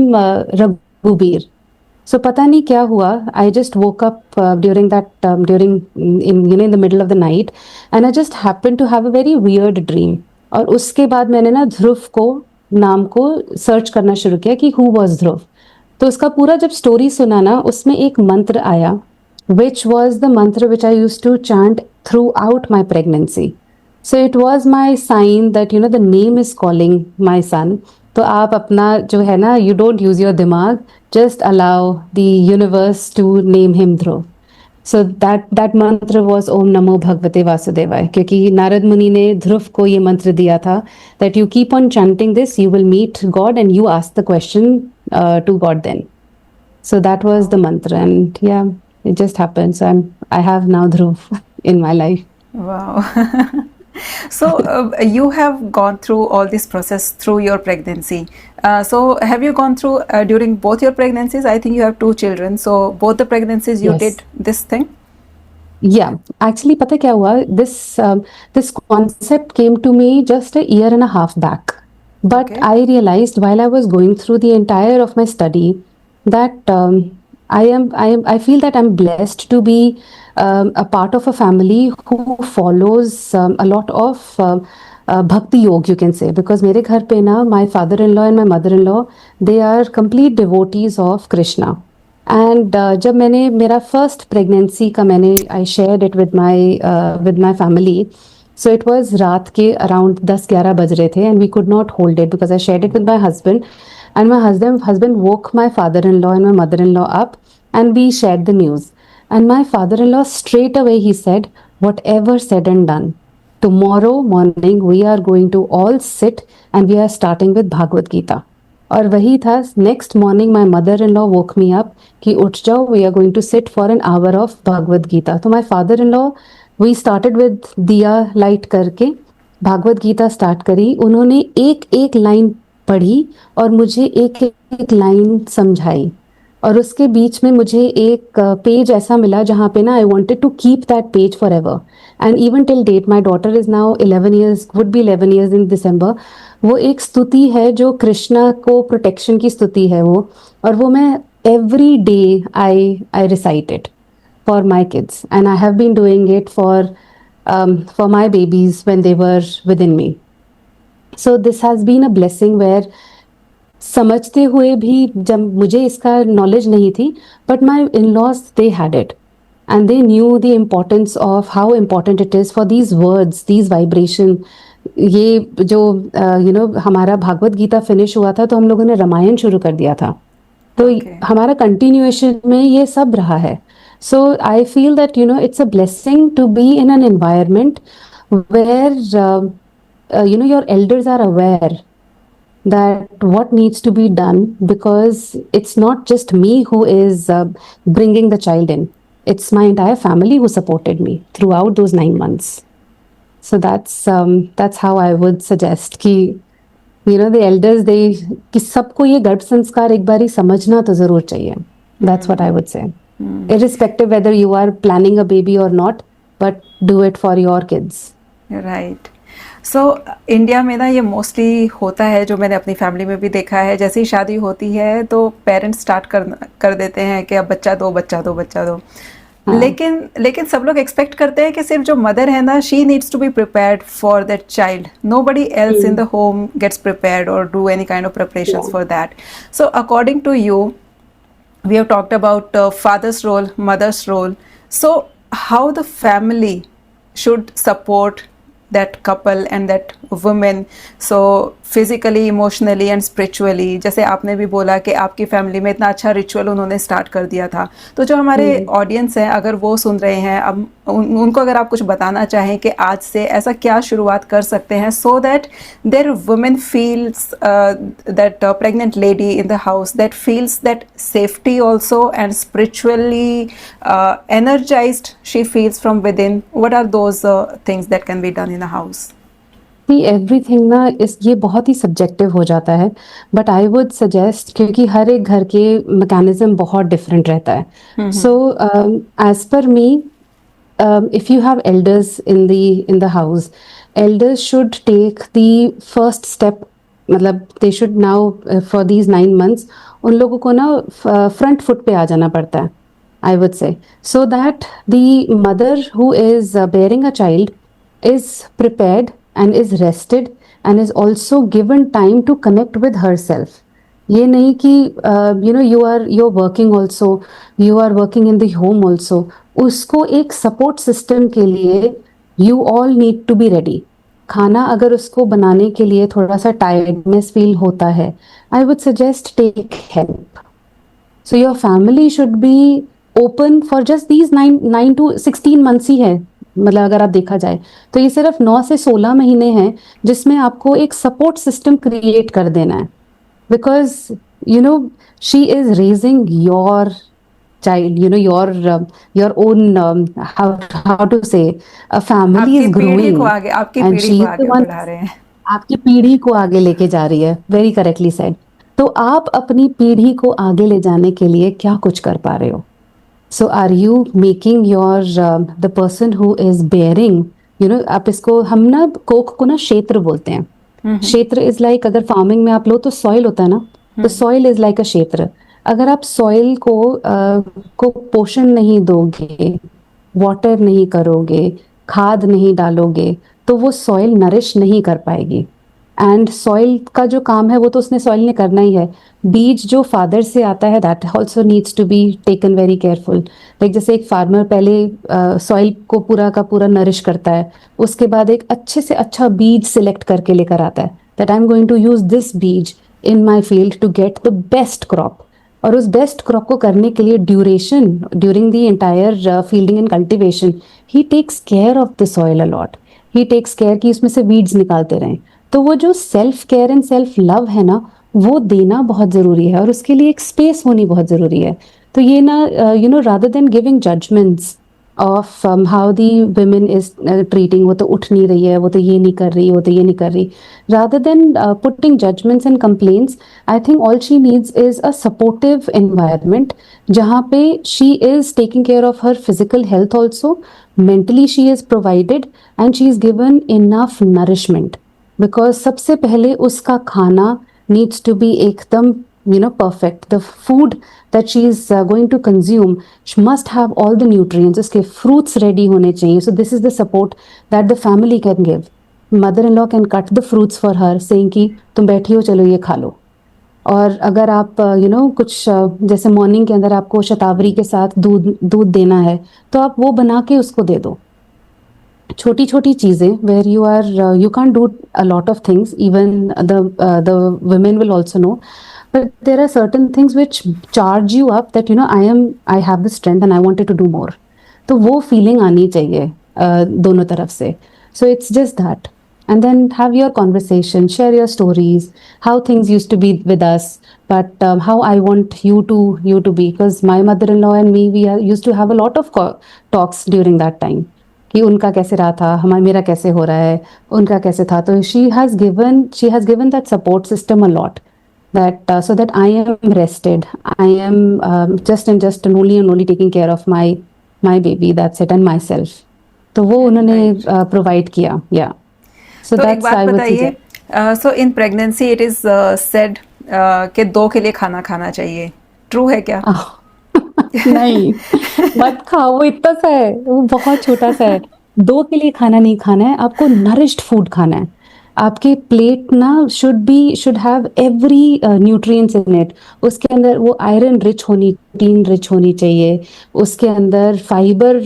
Raghuveer. So पता नहीं क्या हुआ, I just woke up during that during in the middle of the night, and I just happened to have a very weird dream. और उसके बाद मैंने ना ध्रुव को नाम को सर्च करना शुरू किया कि who was ध्रुव. तो उसका पूरा जब स्टोरी सुना ना, उसमें एक मंत्र आया, which was the mantra which I used to chant throughout my pregnancy. So it was my sign that the name is calling my son. तो आप अपना जो है ना, you don't use your दिमाग, just allow the universe to name him Dhruv. So that mantra was Om Namo Bhagavate Vasudevaya, क्योंकि नारद मुनि ने ध्रुव को ये मंत्र दिया था that you keep on chanting this, you will meet God and you ask the question to God then. So that was the mantra, and yeah, it just happened. So I have now Dhruv in my life.
Wow. So you have gone through all this process through your pregnancy. So have you gone through during both your pregnancies? I think you have 2 children. So both the pregnancies you
Yes.
did this thing?
Yeah, actually पता क्या हुआ, this concept came to me just a year and a half back. But
Okay.
I realized while I was going through the entire of my study that I feel that I'm blessed to be a part of a family who follows a lot of bhakti yoga, you can say, because मेरे घर पे ना my father-in-law and my mother-in-law, they are complete devotees of Krishna. And जब मैंने मेरा first pregnancy का मैंने I shared it with my family. So it was रात के अराउंड 10-11 बज रहे थे and we could not hold it because I shared it with my husband, and my husband woke my father-in-law and my mother-in-law up, and we shared the news. And my father-in-law straight away he said, whatever said and done, tomorrow morning we are going to all sit and we are starting with Bhagavad Gita. और वही था, next morning my mother in law woke me up कि उठ जाओ, we are going to sit for an hour of Bhagavad Gita. तो my father in law, we started with diya light करके Bhagwat Gita start करी. उन्होंने एक एक लाइन पढ़ी और मुझे एक एक लाइन समझाई, और उसके बीच में मुझे एक पेज ऐसा मिला जहाँ पे ना I wanted to keep that page forever. And even till date my daughter is now 11 years, would be 11 years in December. वो एक स्तुति है जो कृष्णा को प्रोटेक्शन की स्तुति है वो, और वो मैं every day I recite it for my kids, and I have been doing it for my babies when they were within me. So this has been a blessing where समझते हुए भी जब मुझे इसका नॉलेज नहीं थी, but my in laws they had it and they knew the importance of how important it is for these words, these vibration. ये जो हमारा भागवत गीता फिनिश हुआ था तो हम लोगों ने रामायण शुरू कर दिया था, तो
Okay.
हमारा कंटिन्यूएशन में ये सब रहा है. So I feel that it's a blessing to be in an environment where your elders are aware that what needs to be done, because it's not just me who is bringing the child in, it's my entire family who supported me throughout those 9 months. So that's how I would suggest कि the elders they कि सबको ये गर्भ संस्कार एक बारी समझना तो जरूर चाहिए. That's what I would say. Irrespective whether you are planning a baby or not, but do it for your kids.
Right. So India में ना ये मोस्टली होता है, जो मैंने अपनी फैमिली में भी देखा है, जैसे ही शादी होती है तो पेरेंट्स स्टार्ट कर देते हैं कि अब बच्चा दो बच्चा दो बच्चा दो. लेकिन सब लोग एक्सपेक्ट करते हैं कि सिर्फ जो मदर है ना, she needs to be prepared for that child. Nobody else in the home gets prepared और do any kind of preparations for that. So according to you, we have talked about father's role, mother's role. So how the family should support that couple and that woman, so physically, emotionally and spiritually. जैसे आपने भी बोला कि आपकी family में इतना अच्छा ritual उन्होंने स्टार्ट कर दिया था, तो जो हमारे ऑडियंस हैं अगर वो सुन रहे हैं, अब उनको अगर आप कुछ बताना चाहें कि आज से ऐसा क्या शुरुआत कर सकते हैं, so that there women feels that pregnant lady in the house that feels that safety also and spiritually energized she feels from within. What are those things that can be done in a house?
Everything ना ये बहुत ही subjective हो जाता है, but I would suggest, क्योंकि हर एक घर के मैकेनिज्म बहुत डिफरेंट रहता है. So as per me, if you have elders in the house, elders should take the first step मतलब they should now for these 9 months उन लोगों को ना फ्रंट फुट पे आ जाना पड़ता है, I would say, so that the mother who is bearing a child is prepared and is rested and is also given time to connect with herself. ये नहीं कि you're working also, you are working in the home also. उसको एक support system के लिए you all need to be ready. खाना अगर उसको बनाने के लिए थोड़ा सा टायर्डनेस फील होता है, I would suggest take help. So your family should be open for just these 9 to 16 months ही है, मतलब अगर आप देखा जाए तो ये सिर्फ 9 से 16 महीने हैं जिसमें आपको एक सपोर्ट सिस्टम क्रिएट कर देना है, because she is raising your child, your own, how to say, a family is
आपकी पीढ़ी
growing
को आगे, आपकी
and
पीढ़ी
she
को
is the
आगे
one,
बढ़ा रहे हैं।
आपकी पीढ़ी को आगे लेके जा रही है, वेरी करेक्टली सेड। तो आप अपनी पीढ़ी को आगे ले जाने के लिए क्या कुछ कर पा रहे हो? So are you making your the person who is bearing, आप इसको, हम ना कोक को ना क्षेत्र बोलते हैं। क्षेत्र इज लाइक, अगर फार्मिंग में आप लो तो सॉइल होता है ना, तो सॉइल इज लाइक अ क्षेत्र। अगर आप सॉइल को पोषण नहीं दोगे, वाटर नहीं करोगे, खाद नहीं डालोगे, तो वो सॉइल नरिश नहीं कर पाएगी। एंड सॉइल का जो काम है वो तो उसने सॉइल ने करना ही है। बीज जो फादर से आता है that also needs to be taken very careful. Like जैसे एक फार्मर पहले सॉइल को पूरा का पूरा नरिश करता है, उसके बाद एक अच्छे से अच्छा बीज सिलेक्ट करके लेकर आता है, that I am going to use this बीज in my field to get the best crop. और उस बेस्ट क्रॉप को करने के लिए during the entire fielding and cultivation, he takes care of the soil a lot. He takes care कि उसमें से वीड्स निकालते रहें। तो वो जो self care and self love है ना, वो देना बहुत ज़रूरी है और उसके लिए एक स्पेस होनी बहुत ज़रूरी है। तो ये ना, rather than giving judgements of how the women is treating, वो तो उठ नहीं रही है, वो तो ये नहीं कर रही, वो तो ये नहीं कर रही, rather than putting judgments and complaints, I think all she needs is a supportive environment जहाँ पे she is taking care of her physical health also, mentally she is provided and she is given enough nourishment, because सबसे पहले उसका खाना needs to be एकदम perfect. The food that she is going to consume must have all the nutrients. उसके fruits ready होने चाहिए. So this is the support that the family can give. Mother-in-law can cut the fruits for her, saying कि तुम बैठी हो, चलो ये खा लो। और अगर आप कुछ जैसे मॉर्निंग के अंदर आपको शतावरी के साथ दूध देना है, तो आप वो बना के उसको दे दो। छोटी छोटी चीज़ें where you can't do a lot of things, even the women will also know, but there are certain things which charge you up that I have the strength and I wanted to do more. तो वो feeling आनी चाहिए दोनों तरफ से। So it's just that, and then have your conversation, share your stories, how things used to be with us, but how I want you to be, because my mother-in-law and me, used to have a lot of talks during that time कि उनका कैसे रहा था, मेरा कैसे हो रहा है, उनका कैसे था। तो she has given that support system a lot, that so that I am rested, I am just and only taking care of my baby, that's it, and myself. तो वो उन्होंने प्रोवाइड किया, या सो
तो एक
दैट्स,
बात
आई वुड
बताइए, so in pregnancy it is said कि 2 के लिए खाना खाना चाहिए, ट्रू है क्या?
नहीं, मत खाओ, वो इतना सा है, वो बहुत छोटा सा है। 2 के लिए खाना नहीं खाना है, आपको नरिश्ड फूड खाना है। आपके प्लेट ना should have every nutrients in it. उसके अंदर वो आयरन रिच होनी, प्रोटीन रिच होनी चाहिए, उसके अंदर फाइबर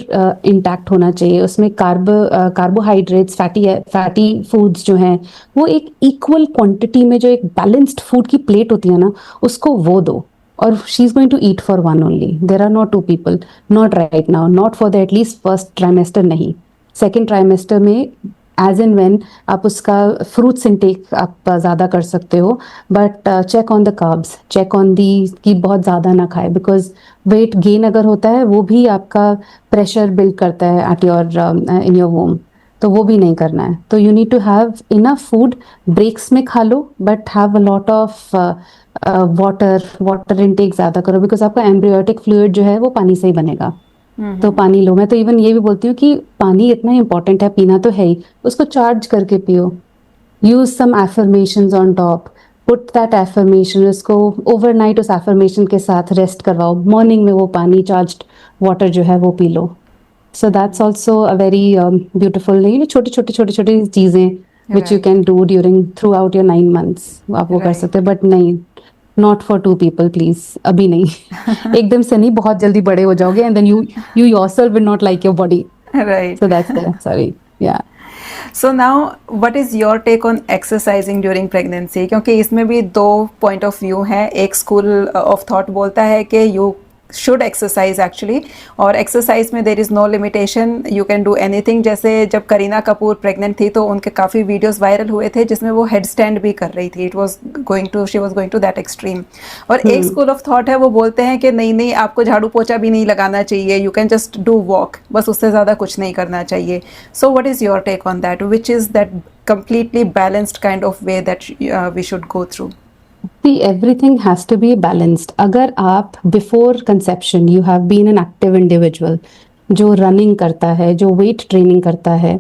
इंटैक्ट होना चाहिए, उसमें कार्बोहाइड्रेट्स, फैटी फूड्स जो हैं वो एक इक्वल क्वांटिटी में, जो एक बैलेंस्ड फूड की प्लेट होती है ना, उसको वो दो। और she is going to eat for one only, there are not 2 people, not right now, not for the at least first trimester, नहीं, सेकेंड ट्राइमेस्टर में एज एंड वेन आप उसका फ्रूट्स इनटेक आप ज़्यादा कर सकते हो, but check on the carbs, check on the कि बहुत ज़्यादा ना खाए, बिकॉज वेट गेन अगर होता है वो भी आपका प्रेशर बिल्ड करता है at your in your womb, तो वो भी नहीं करना है। तो you need to have enough food, breaks में खा लो, but have a lot of water intake ज़्यादा करो, बिकॉज आपका एम्ब्रियोटिक फ्लूइड जो है वो पानी से ही बनेगा। तो पानी लो। मैं तो इवन ये भी बोलती हूँ कि पानी इतना इंपॉर्टेंट है, पीना तो है ही, उसको चार्ज करके पियो। Use some affirmations on top, put that affirmation, उसको ओवरनाइट उस एफर्मेशन के साथ रेस्ट करवाओ, मॉर्निंग में वो पानी चार्ज्ड वाटर जो है वो P low. So that's also a very beautiful, छोटी छोटी छोटी छोटी चीजें which you
Right.
can do during throughout your 9 months. आप वो कर
Right.
सकते हैं, but नहीं, not for 2 people, please. अभी नहीं. एकदम से नहीं, बहुत जल्दी बड़े हो जाओगे and then you yourself will not like your body.
Right.
So that's the sorry. Yeah.
So now, what is your take on exercising during pregnancy? क्योंकि इसमें भी दो point of view हैं. एक school of thought बोलता है कि you should exercise actually, और exercise में there is no limitation, you can do anything. जैसे जब करीना कपूर pregnant थी तो उनके काफ़ी videos viral हुए थे जिसमें वो headstand भी कर रही थी. She was going to that extreme. और एक school of thought है, वो बोलते हैं कि नहीं नहीं, आपको झाड़ू पोछा भी नहीं लगाना चाहिए, you can just do walk, बस उससे ज़्यादा कुछ नहीं करना चाहिए. So what is your take on that? Which is that completely balanced kind of way that we should go through?
See, everything has to be balanced. अगर आप before conception you have been an active individual जो running करता है, जो weight training करता है,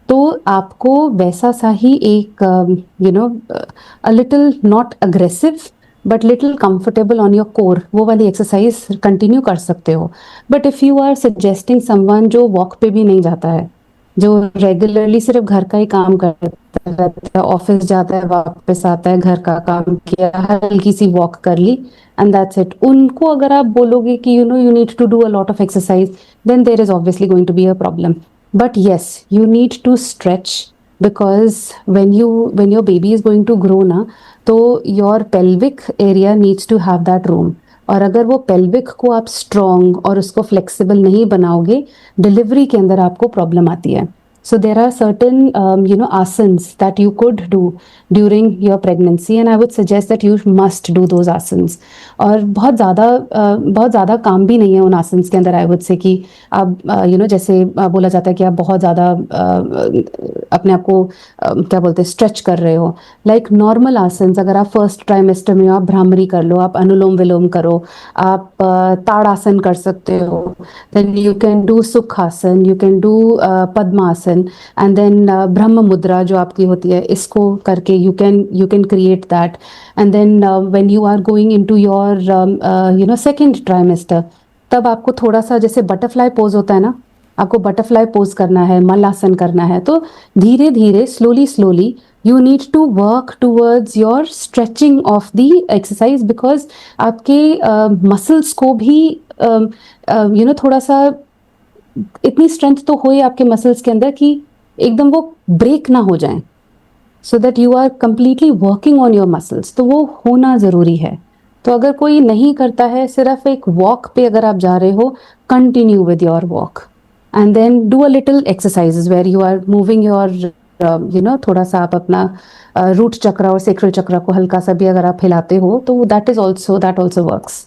तो आपको वैसा सा ही एक a little not aggressive but little comfortable on your core वो वाली एक्सरसाइज कंटिन्यू कर सकते हो. But if you are suggesting someone जो वॉक पे भी नहीं जाता है, जो रेगुलरली सिर्फ घर का ही काम करता रहता है, ऑफिस जाता है, वापस आता है, घर का काम किया, हल्की सी वॉक कर ली एंड दैट्स इट, उनको अगर आप बोलोगे कि you need to do a lot of exercise, then there is obviously going to be a problem. But yes, you need to stretch because when your baby is going to grow na, तो your pelvic area needs to have that room. और अगर वो pelvic को आप strong और उसको flexible नहीं बनाओगे, डिलीवरी के अंदर आपको प्रॉब्लम आती है. So there are certain asanas that you could do during your pregnancy and I would suggest that you must do those asanas. और बहुत ज़्यादा काम भी नहीं है उन आसन्स के अंदर. आई वुड से कि आप जैसे बोला जाता है कि आप बहुत ज़्यादा अपने आप को क्या बोलते हैं स्ट्रेच कर रहे हो. लाइक नॉर्मल आसन्स, अगर आप फर्स्ट ट्राइमेस्टर में हो, आप भ्रामरी कर लो, आप अनुलोम विलोम करो, आप ताड़ासन कर सकते हो, then you can do sukhasana, you can do padmasana and then brahma mudra जो आपकी होती है, इसको करके you can create that. And then when you are going into your second trimester, तब आपको थोड़ा सा जैसे बटरफ्लाई पोज होता है ना, आपको बटरफ्लाई पोज करना है, मलासन करना है. तो धीरे धीरे slowly you need to work towards your stretching of the exercise because आपके मसल्स को भी थोड़ा सा इतनी स्ट्रेंथ तो होए आपके मसल्स के अंदर कि एकदम वो ब्रेक ना हो जाए, so that you are completely working on your muscles. तो वो होना ज़रूरी है. तो अगर कोई नहीं करता है, सिर्फ एक वॉक पे अगर आप जा रहे हो, continue with your walk and then do a little exercises where you are moving your थोड़ा सा आप अपना रूट चक्र और सेक्रल चक्र को हल्का सा भी अगर आप हिलाते हो, तो that also works.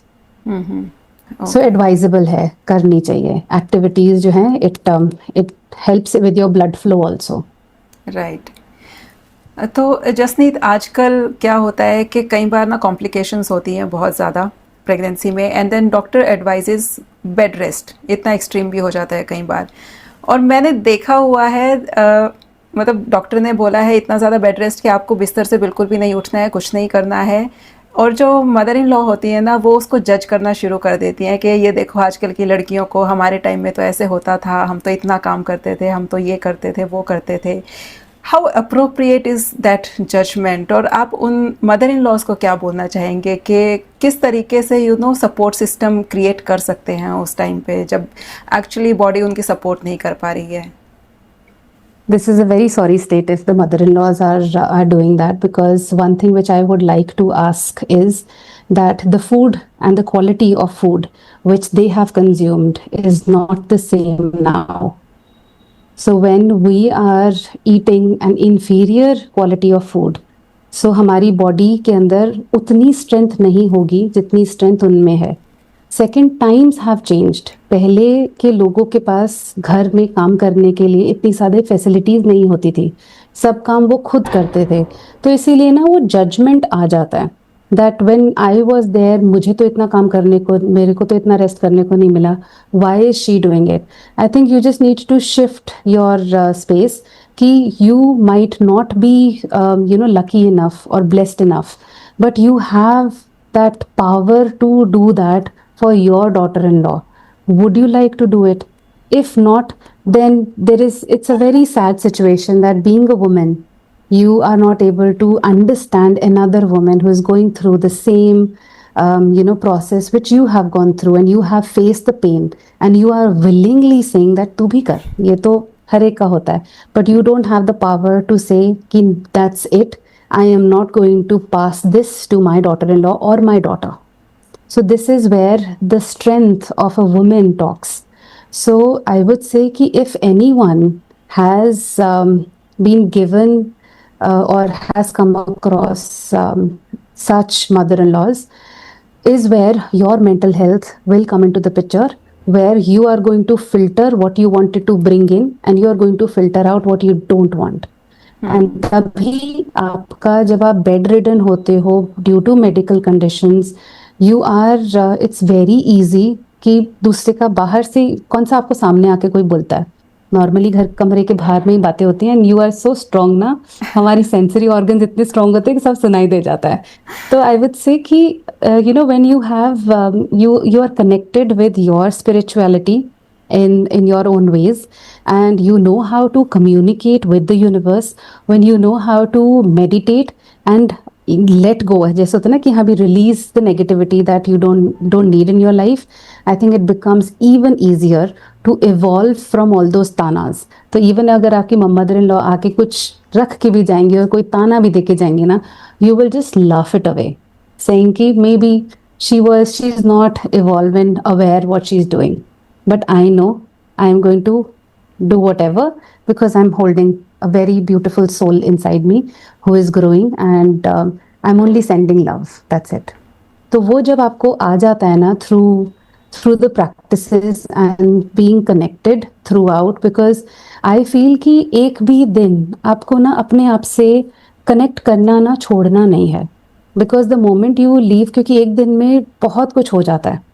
So advisable है, करनी चाहिए एक्टिविटीज जो हैं. It helps with your blood flow also.
Right. तो जसनीत, आजकल क्या होता है कि कई बार ना कॉम्प्लिकेशंस होती हैं बहुत ज़्यादा प्रेगनेंसी में, and then doctor advises bed rest. इतना एक्सट्रीम भी हो जाता है कई बार, और मैंने देखा हुआ है मतलब डॉक्टर ने बोला है इतना ज़्यादा बेड रेस्ट कि आपको बिस्तर से बिल्कुल भी नहीं उठना है, कुछ नहीं करना है. और जो मदर इन लॉ होती है ना, वो उसको जज करना शुरू कर देती हैं कि ये देखो आजकल की लड़कियों को, हमारे टाइम में तो ऐसे होता था, हम तो इतना काम करते थे, हम तो ये करते थे, वो करते थे. How appropriate is that judgement? और आप उन मदर इन लॉज को क्या बोलना चाहेंगे कि किस तरीके से सपोर्ट सिस्टम क्रिएट कर सकते हैं उस टाइम पे जब एक्चुअली बॉडी उनकी सपोर्ट नहीं कर पा रही है?
This is a very sorry state if the mother-in-laws are doing that, because one thing which I would like to ask is that the food and the quality of food which they have consumed is not the same now. So when we are eating an inferior quality of food, so हमारी body के अंदर उतनी strength नहीं होगी जितनी strength उनमें है. Second, times have changed. पहले के लोगों के पास घर में काम करने के लिए इतनी सारी फैसिलिटीज़ नहीं होती थी, सब काम वो खुद करते थे. तो इसीलिए ना वो जजमेंट आ जाता है that when I was there, मुझे तो इतना काम करने को, मेरे को तो इतना रेस्ट करने को नहीं मिला, why is she doing it? I think you just need to shift your space कि you might not be lucky enough or blessed enough, but you have that power to do that for your daughter-in-law. Would you like to do it? If not, then it's a very sad situation that being a woman, you are not able to understand another woman who is going through the same process which you have gone through, and you have faced the pain, and you are willingly saying that तू भी कर, ये तो हर एक का होता है, but you don't have the power to say कि that's it, I am not going to pass this to my daughter-in-law or my daughter. So this is where the strength of a woman talks. So I would say कि if anyone has been given or has come across such mother-in-laws, is where your mental health will come into the picture, where you are going to filter what you wanted to bring in, and you are going to filter out what you don't want. And तभी आपका जब आप bedridden होते हो due to medical conditions, you are it's very easy कि दूसरे का बाहर से कौन सा आपको सामने आके कोई बोलता है, नॉर्मली घर कमरे के बाहर में ही बातें होती हैं, and you are so strong ना, हमारी सेंसरी ऑर्गन्स इतने स्ट्रॉन्ग होते हैं कि सब सुनाई दे जाता है. तो आई वुड से कि when you have you are connected with your spirituality in your own ways, and you know how to communicate with the universe, when you know how to meditate and let go, जैसे होता है ना कि हाँ भी release the negativity that you don't need in your life, I think it becomes even easier to evolve from all those tanas. तो even अगर आपकी मदर इन लॉ आके कुछ रख के भी जाएंगे और कोई ताना भी देके जाएंगे ना, you will just laugh it away, saying कि maybe she is not evolved and aware what she's doing. But I know I am going to do whatever, because I'm holding a very beautiful soul inside me who is growing, and I'm only sending love. That's it. तो वो जब आपको आ जाता है ना through the practices and being connected throughout, because I feel कि एक भी दिन आपको ना अपने आप से connect करना ना छोड़ना नहीं है, because the moment you leave, क्योंकि एक दिन में बहुत कुछ हो जाता है.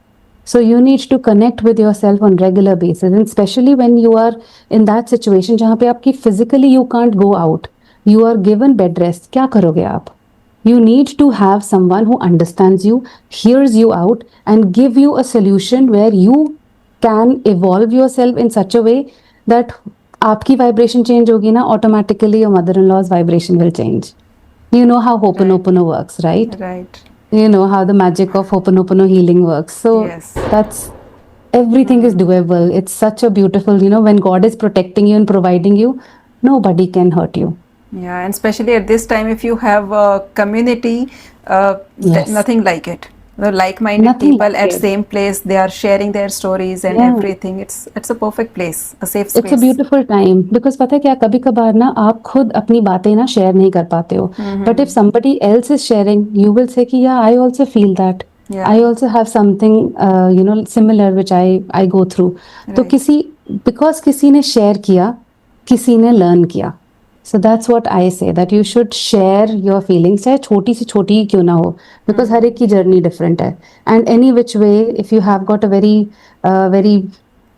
So you need to connect with yourself on regular basis, and especially when you are in that situation जहाँ पे आपकी physically you can't go out, you are given bed rest, क्या करोगे आप? You need to have someone who understands you, hears you out, and give you a solution where you can evolve yourself in such a way that आपकी vibration change होगी ना, automatically your mother-in-law's vibration will change. You know how Ho'oponopono works, right?
Right.
You know how the magic of Ho'oponopono healing works. So
Yes.
that's everything is doable. It's such a beautiful, when God is protecting you and providing you, nobody can hurt you.
Yeah, and especially at this time, if you have a community,
Yes.
nothing like it. The like-minded
Nothing
people
like
at
it.
same place, they are sharing their stories and
Yeah.
everything. It's a perfect place, a safe space.
It's a beautiful time, because पता है क्या, कभी कभार ना आप खुद अपनी बातें ना शेयर नहीं कर पाते हो, but if somebody else is sharing, you will say कि yeah, I also feel that.
Yeah.
I also have something similar which I go through. तो
Right.
because किसी ने share किया, किसी ने learn किया. So that's what I say, that you should share your feelings, चाहे छोटी से छोटी ही क्यों ना हो, because हर एक की journey different है. And any which way, if you have got a very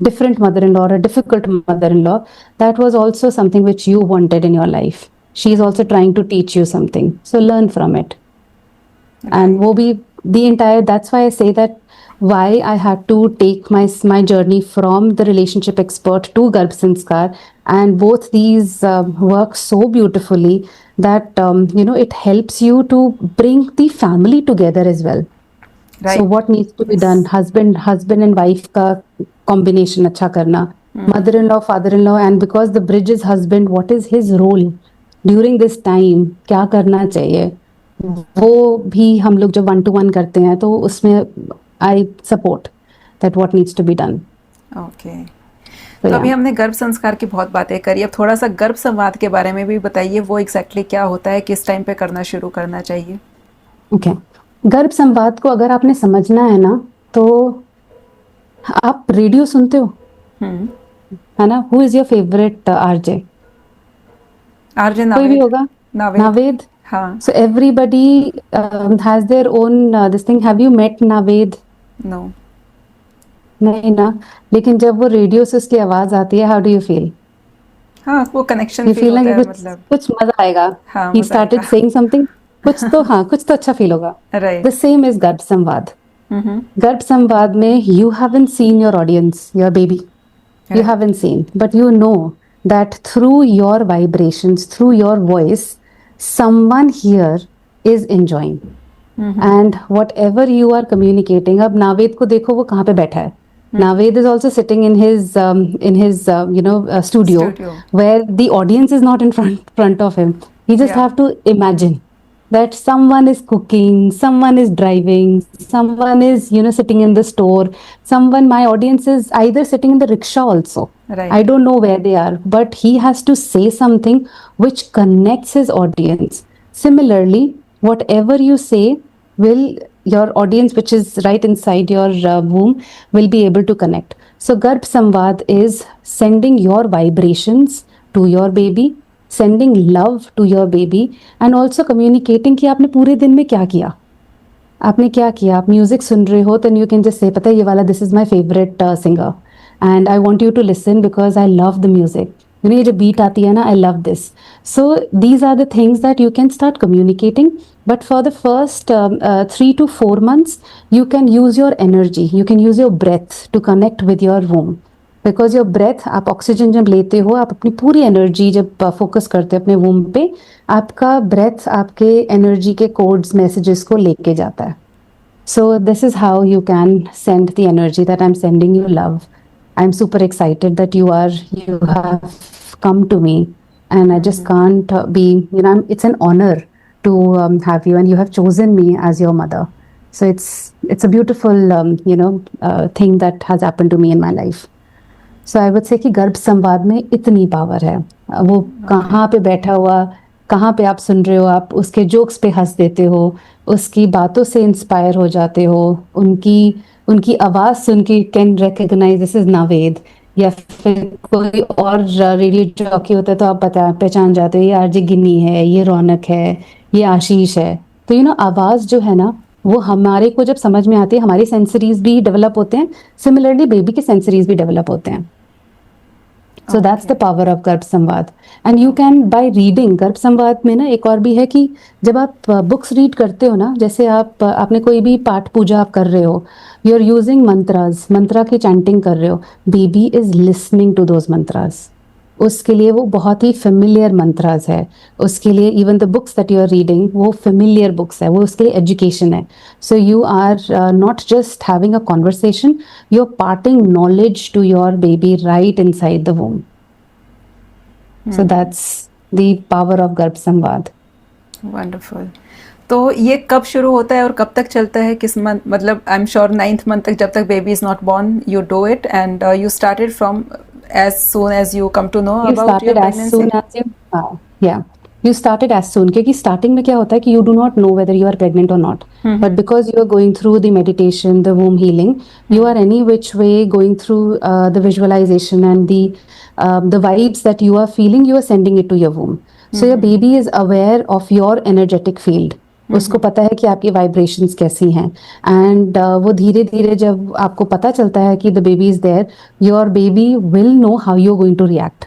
different mother-in-law or a difficult mother-in-law, that was also something which you wanted in your life. She is also trying to teach you something. So learn from it. And wo bhi the entire, that's why I say that why I had to take my journey from the relationship expert to Garbh Sanskar, and both these work so beautifully that it helps you to bring the family together as well.
Right.
So what needs to be done? Husband and wife का combination अच्छा करना, mother-in-law, father-in-law, and because the bridge is husband, what is his role during this time? क्या करना चाहिए? वो भी हम लोग जब 1-to-1 करते हैं तो उसमें I support that what needs to be done.
Okay.
So,
तो अभी
yeah.
हमने गर्भ संस्कार की बहुत बातें करी, अब थोड़ा सा गर्भ संवाद के बारे में भी बताइए, वो एग्जैक्टली क्या होता है, किस टाइम पे करना शुरू करना चाहिए?
Okay. गर्भ संवाद को अगर आपने समझना है ना, तो आप रेडियो सुनते हो, है ना? Who is your favorite RJ?
RJ
कोई भी
नावेद.
होगा? Naved.
हाँ.
So everybody has their own this thing. Have you met Naved?
No.
नहीं ना, लेकिन जब वो रेडियो से उसकी आवाज आती है, how do you feel?
हाँ, वो कनेक्शन
You
फील
feel
होता
like
है,
कुछ
मतलब
कुछ मजा आएगा.
हाँ,
He
मजा
started
आएगा।
saying something. कुछ तो हाँ, कुछ तो अच्छा फील होगा. The
right.
same is गर्भ संवाद.
हम्म।
गर्भ संवाद में you haven't seen your audience, your baby. You
right.
haven't seen, but you know that through your vibrations, through your voice, someone here is enjoying. And whatever you are communicating, अब नावेद को देखो वो कहाँ पे बैठा है. Naved is also sitting in his studio
studio.
where the audience is not in front of him. He just
या।
have to imagine that someone is cooking, someone is driving, someone is sitting in the store, someone, my audience is either sitting in the rickshaw also. I
right.
don't know where they are, but he has to say something which connects his audience. Similarly, whatever you say will your audience, which is right inside your womb, will be able to connect. So Garbh Samvad is sending your vibrations to your baby, sending love to your baby, and also communicating कि आपने पूरे दिन में क्या किया. आपने क्या किया. आप म्यूजिक सुन रहे हो, then you can just say, पता है ये वाला, this is my favorite singer and I want you to listen because I love the music. ये जो beat आती है ना, I love this. So these are the things that you can start communicating. But for the first 3 to 4 months, you can use your energy, you can use your breath to connect with your womb. Because your breath, आप oxygen जब लेते हो, आप अपनी पूरी energy जब focus करते हो अपने वूम पे, आपका ब्रेथ आपके एनर्जी के कोड्स, मैसेजेस को लेके जाता है. So this is how you can send the energy that I am sending you love. I am super excited that you have come to me, and I just can't be, it's an honor to have you, and you have chosen me as your mother. So it's a beautiful thing that has happened to me in my life. So I would say कि गर्भ संवाद में इतनी power है. वो कहाँ पे बैठा हुआ, कहाँ पे आप सुन रहे हो, आप उसके जोक्स पे हंस देते हो, उसकी बातों से इंस्पायर हो जाते हो, उनकी उनकी आवाज़ सुन के can recognise this is Naved. या फिर कोई और रेडियो जॉकी होता है तो आप पहचान जाते हो ये आरजे गिन्नी है, ये रौनक है, ये आशीष है. तो आवाज़ जो है ना, वो हमारे को जब समझ में आती है, हमारे सेंसरीज भी डेवलप होते हैं. सिमिलरली बेबी के सेंसरीज भी डेवलप होते हैं. सो that's the power of garbh संवाद. And you can by reading. गर्भ संवाद में ना एक और भी है कि जब आप बुक्स रीड करते हो ना, जैसे आपने कोई भी पाठ पूजा आप कर रहे हो, यू आर यूजिंग मंत्रास, मंत्रा की चैंटिंग कर रहे हो, baby is listening to those mantras. उसके लिए वो बहुत ही फेमिलियर मंत्रास है. उसके लिए even the books that you are reading, वो फेमिलियर बुक्स है, वो उसके लिए एजुकेशन है. So you are not just having a conversation, you are parting knowledge to your baby right inside the womb. So that's the power of garbh samvad.
Wonderful. तो ये कब शुरू होता है और कब तक चलता है, किस मंथ, मतलब I am sure 9th month तक, जब तक baby is not born you do it, and you started from as soon as you come to know
You
about your
started as
pregnancy?
soon as you yeah, you started as soon, क्योंकि starting में क्या होता है कि you do not know whether you are pregnant or not. But because you are going through the meditation, the womb healing, you are any which way going through the visualization and the vibes that you are feeling, you are sending it to your womb. So your baby is aware of your energetic field. उसको पता है कि आपकी vibrations कैसी हैं. And वो धीरे धीरे जब आपको पता चलता है कि the baby is there, your baby will know how you are going to react.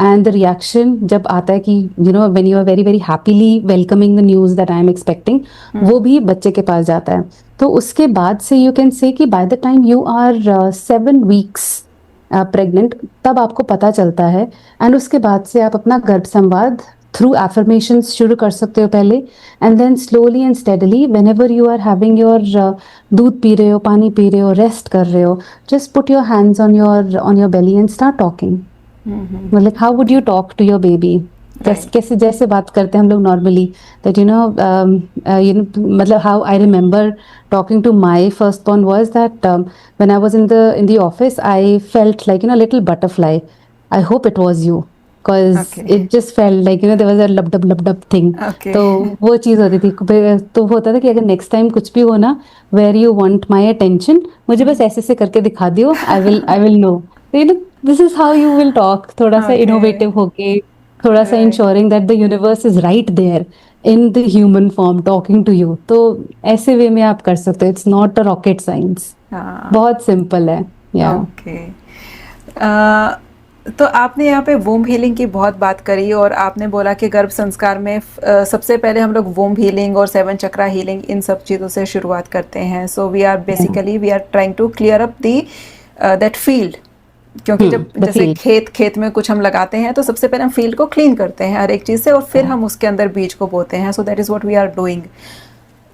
And the reaction जब आता है कि when you are very very happily welcoming the news that I am expecting, वो भी बच्चे के पास जाता है. तो उसके बाद से you can say that by the time you are 7 weeks pregnant, तब आपको पता चलता है. एंड उसके बाद से आप अपना गर्भ संवाद थ्रू एफर्मेशंस शुरू कर सकते हो पहले. And then slowly and steadily, whenever you are having your दूध पी रहे हो, पानी पी रहे हो, रेस्ट कर रहे हो, just put your hands on your belly and start talking. मतलब how would you talk to your baby, कैसे जैसे बात करते हैं हम लोग नॉर्मली, दैट मतलब how I remember talking to my firstborn was that when I was in the office, I felt like little butterfly. I hope it was you, because it just felt like there was a lub thing. तो वो चीज़ होती थी. तो होता था कि अगर next time कुछ भी हो ना, where you want my attention, मुझे बस ऐसे से करके दिखा दियो, I will know. This is how you will talk. थोड़ा सा innovative होके, थोड़ा सा ensuring that the universe is right there in the human form talking to you. तो ऐसे वे में आप कर सकते हो. It's not a rocket science. बहुत सिंपल है. Yeah.
Okay. तो आपने यहाँ पे वोम हीलिंग की बहुत बात करी और आपने बोला कि गर्भ संस्कार में सबसे पहले हम लोग वोम हीलिंग और सेवन चक्रा हीलिंग इन सब चीज़ों से शुरुआत करते हैं. So we are basically we are trying to clear up the that field. क्योंकि जब
द
जैसे
फील्ड.
खेत में कुछ हम लगाते हैं तो सबसे पहले हम फील्ड को क्लीन करते हैं हर एक चीज़ से और फिर हम उसके अंदर बीज को बोते हैं. So that is what we are doing.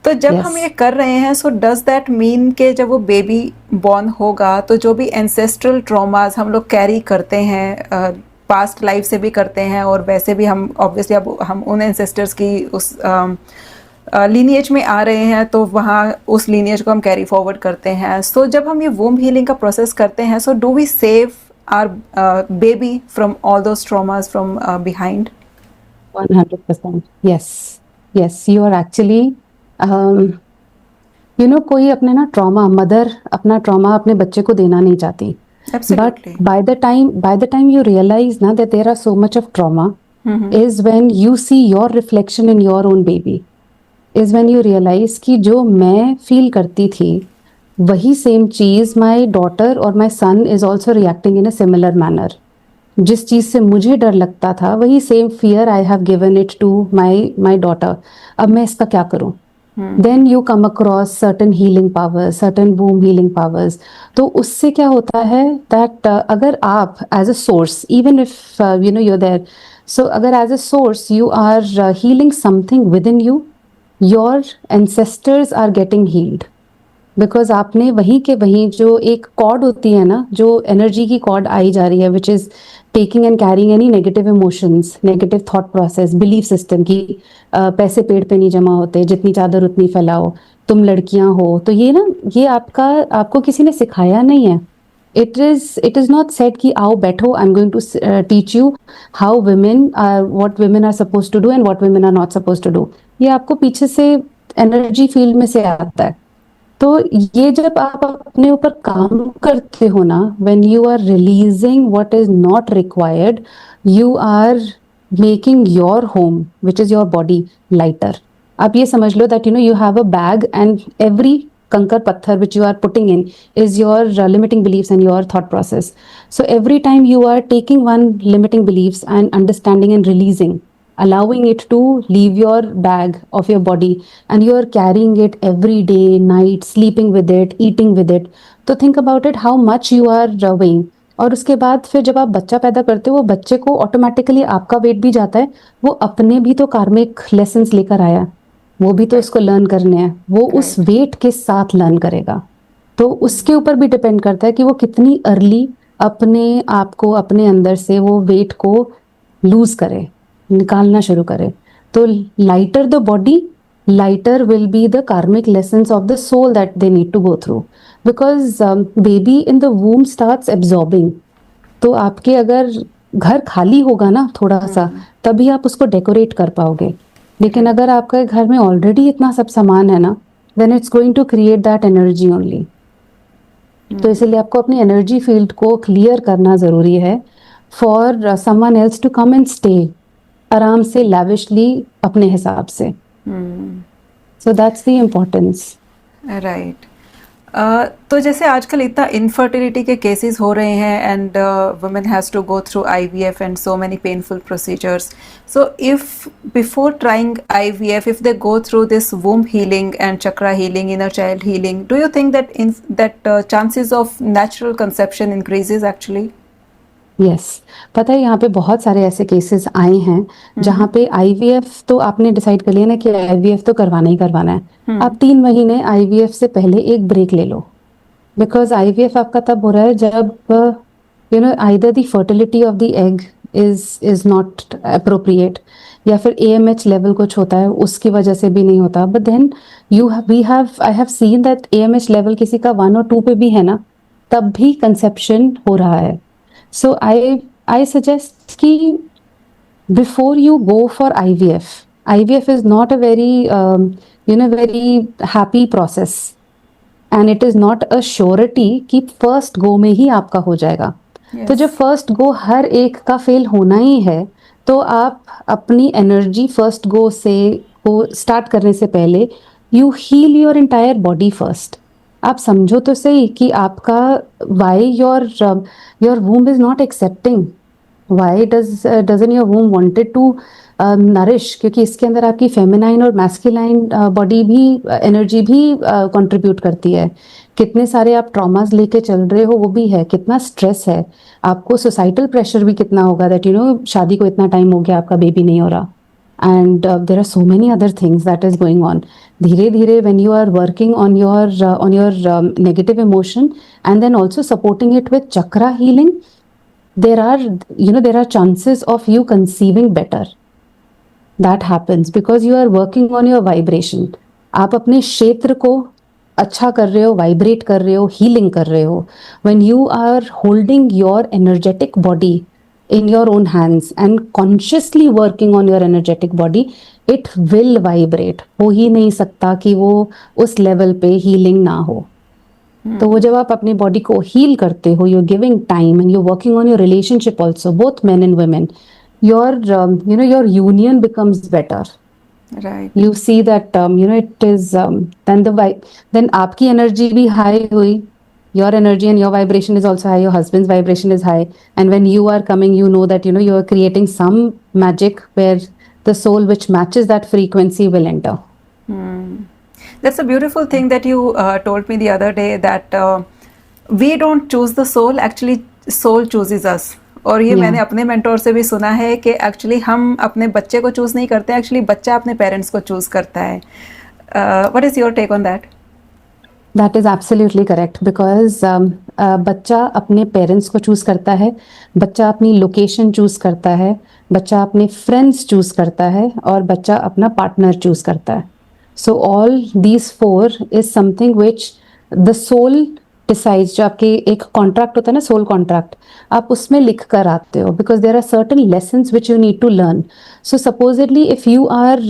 तो जब हम
यस.
ये कर रहे हैं सो डज दैट मीन कि जब वो बेबी बॉर्न होगा तो जो भी एंसेस्ट्रल ट्रॉमास हम लोग कैरी करते हैं पास्ट लाइफ से भी करते हैं और वैसे भी हम ऑब्वियसली अब हम उन एंसेस्टर्स की उस लीनिएज में आ रहे हैं तो वहाँ उस लीनिएज को हम कैरी फॉरवर्ड करते हैं. सो जब हम ये वोम हीलिंग का प्रोसेस करते हैं so do we save our baby from all those traumas from behind?
100%. Yes. Yes. You are actually, कोई अपने ना ट्रॉमा, मदर अपना ट्रॉमा अपने बच्चे को देना नहीं चाहती. But
Absolutely.
by the time you realize ना that there are so much of trauma, is when you see your reflection in your own baby. Is when you realize कि जो मैं फील करती थी वही सेम चीज माई डॉटर और my son is also reacting in a similar manner. जिस चीज से मुझे डर लगता था वही same fear I have given it to my daughter. अब मैं इसका क्या करूं? Then you come across certain healing powers, certain womb healing powers. तो उससे क्या होता है दैट अगर आप as a source, even if you're there, so अगर as a source you are healing something with in you, your ancestors are getting healed. Because आपने वहीं के वहीं जो एक कॉर्ड होती है ना, जो एनर्जी की कॉर्ड आई जा रही है, which is taking and carrying any negative emotions, negative thought process, belief system की पैसे पेड़ पे नहीं जमा होते, जितनी चादर उतनी फैलाओ, तुम लड़कियां हो. तो ये ना, ये आपको किसी ने सिखाया नहीं है. इट इज नॉट सेड कि आओ बैठो, I am going to teach you how women are, what women are suppose to do and what women are not suppose to do. ये आपको पीछे से एनर्जी फील्ड में से आता है. तो ये जब आप अपने ऊपर काम करते हो ना, when you are releasing what is not required, you are making your home, which is your body, lighter. आप ये समझ लो that you have a bag and every कंकर पत्थर which you are putting in is your limiting beliefs and your thought process. So every time you are taking one limiting beliefs and understanding and releasing, allowing it to leave your bag of your body, and you are carrying it every day, night, sleeping with it, eating with it. तो think about it, how much you are weighing. और उसके बाद फिर जब आप बच्चा पैदा करते हो, वो बच्चे को ऑटोमेटिकली आपका वेट भी जाता है. वो अपने भी तो कार्मिक लेसन्स लेकर आया, वो भी तो उसको लर्न करने हैं. वो उस वेट के साथ लर्न करेगा. तो उसके ऊपर भी डिपेंड करता है कि वो कितनी अर्ली अपने आप को, अपने अंदर से वो वेट को लूज करे, निकालना शुरू करे. तो lighter the body, lighter will be the karmic lessons of the soul that they need to go through. Because baby in the womb starts absorbing. तो आपके अगर घर खाली होगा ना थोड़ा सा, तभी आप उसको डेकोरेट कर पाओगे. लेकिन अगर आपके घर में ऑलरेडी इतना सब सामान है ना, then it's going to create that energy only. तो इसलिए आपको अपनी एनर्जी फील्ड को क्लियर करना जरूरी है for someone else to come and stay आराम से, लैविशली, अपने हिसाब से. So that's the importance.
Right. तो जैसे आजकल इतना इनफर्टिलिटी के केसेस हो रहे हैं and women has to go through IVF and so many painful procedures. So if before trying IVF, if they go through this womb healing and chakra healing, inner child healing, do you think that chances of natural conception increases actually?
Yes. पता है, यहाँ पे बहुत सारे ऐसे cases आए हैं जहाँ पे IVF तो आपने डिसाइड कर लिया ना कि IVF तो करवाना ही करवाना है. आप 3 महीने IVF से पहले एक ब्रेक ले लो. बिकॉज IVF आपका तब हो रहा है जब either the fertility of the egg is not appropriate, या फिर AMH लेवल कुछ होता है, उसकी वजह से भी नहीं होता. But then I have seen that AMH level किसी का 1 और 2 पे भी है ना, तब भी कंसेप्शन हो रहा है. So I suggest कि before you go for IVF is not a very very happy process, and it is not a surety कि first go में ही आपका हो जाएगा. तो जब first go हर एक का फेल होना ही है, तो आप अपनी एनर्जी फर्स्ट गो से को स्टार्ट करने से पहले you heal your entire body first. आप समझो तो सही कि आपका why your womb is not accepting Why doesn't your womb wanted to nourish? क्योंकि इसके अंदर आपकी फेमिनाइन और मैस्कुलाइन बॉडी भी एनर्जी भी कंट्रीब्यूट करती है. कितने सारे आप ट्रॉमास लेके चल रहे हो वो भी है, कितना स्ट्रेस है आपको, सोसाइटल प्रेशर भी कितना होगा दैट शादी को इतना टाइम हो गया आपका बेबी नहीं हो रहा. And there are so many other things that is going on. धीरे धीरे when you are working on your negative emotion and then also supporting it with chakra healing, there are chances of you conceiving better. That happens because you are working on your vibration. आप अपने क्षेत्र को अच्छा कर रहे हो, vibrate कर रहे हो, हीलिंग कर रहे हो. When you are holding your energetic body in your own hands and consciously working on your energetic body, it will vibrate. हो ही नहीं सकता कि वो उस लेवल पे हीलिंग ना हो. तो वो जब आप अपनी बॉडी को हील करते हो, you're giving time and you're working on your relationship also, both men and women, your union becomes better.
Right.
You see that it is then आपकी एनर्जी भी हाई हुई, your energy and your vibration is also high, your husband's vibration is high, and when you are coming, you know that you are creating some magic where the soul which matches that frequency will enter.
That's a beautiful thing that you told me the other day, that we don't choose the soul, actually soul chooses us. और ये मैंने अपने mentor से भी सुना है कि actually हम अपने बच्चे को चूज नहीं करते, एक्चुअली बच्चा अपने पेरेंट्स को चूज करता है. What is your take on that?
That is absolutely correct because बच्चा अपने पेरेंट्स को चूज करता है, बच्चा अपनी लोकेशन चूज करता है, बच्चा अपने फ्रेंड्स चूज करता है और बच्चा अपना पार्टनर चूज करता है. So all these 4 is something which the soul decides. जो आपके एक कॉन्ट्रैक्ट होता है ना, सोल कॉन्ट्रैक्ट, आप उसमें लिख कर आते हो because there are certain lessons which you need to learn. So supposedly if you are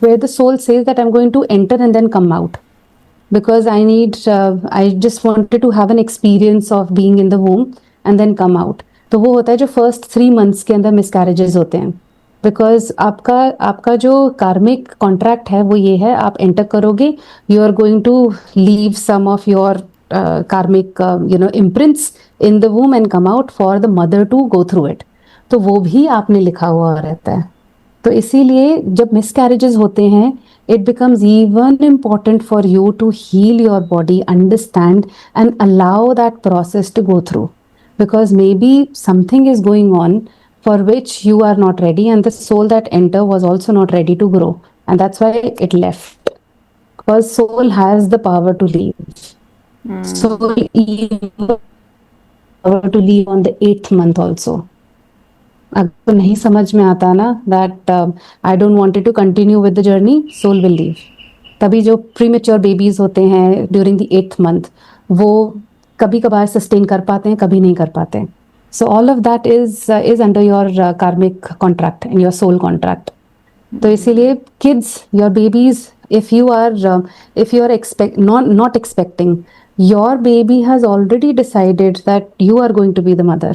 where the soul says that I am going to enter and then come out because I just wanted to have an experience of being in the womb and then come out. तो वो होता है जो first 3 months के अंदर miscarriages होते हैं. Because आपका जो karmic contract है वो ये है, आप enter करोगे, you are going to leave some of your karmic imprints in the womb and come out for the mother to go through it. तो वो भी आपने लिखा हुआ रहता है. तो इसीलिए जब miscarriages होते हैं, it becomes even important for you to heal your body, understand and allow that process to go through, because maybe something is going on for which you are not ready, and the soul that enter was also not ready to grow, and that's why it left, because soul has the power to leave. Soul even power to leave on the 8th month also. अगर नहीं समझ में आता ना that I don't wanted to continue with the journey, soul will leave. तभी जो premature babies होते हैं ड्यूरिंग द 8th month, वो कभी कभार सस्टेन कर पाते हैं, कभी नहीं कर पाते हैं. So all of that is under your karmic contract and your soul contract. तो इसीलिए kids, your babies, if you are not expecting, your baby has already decided that you are going to be the mother.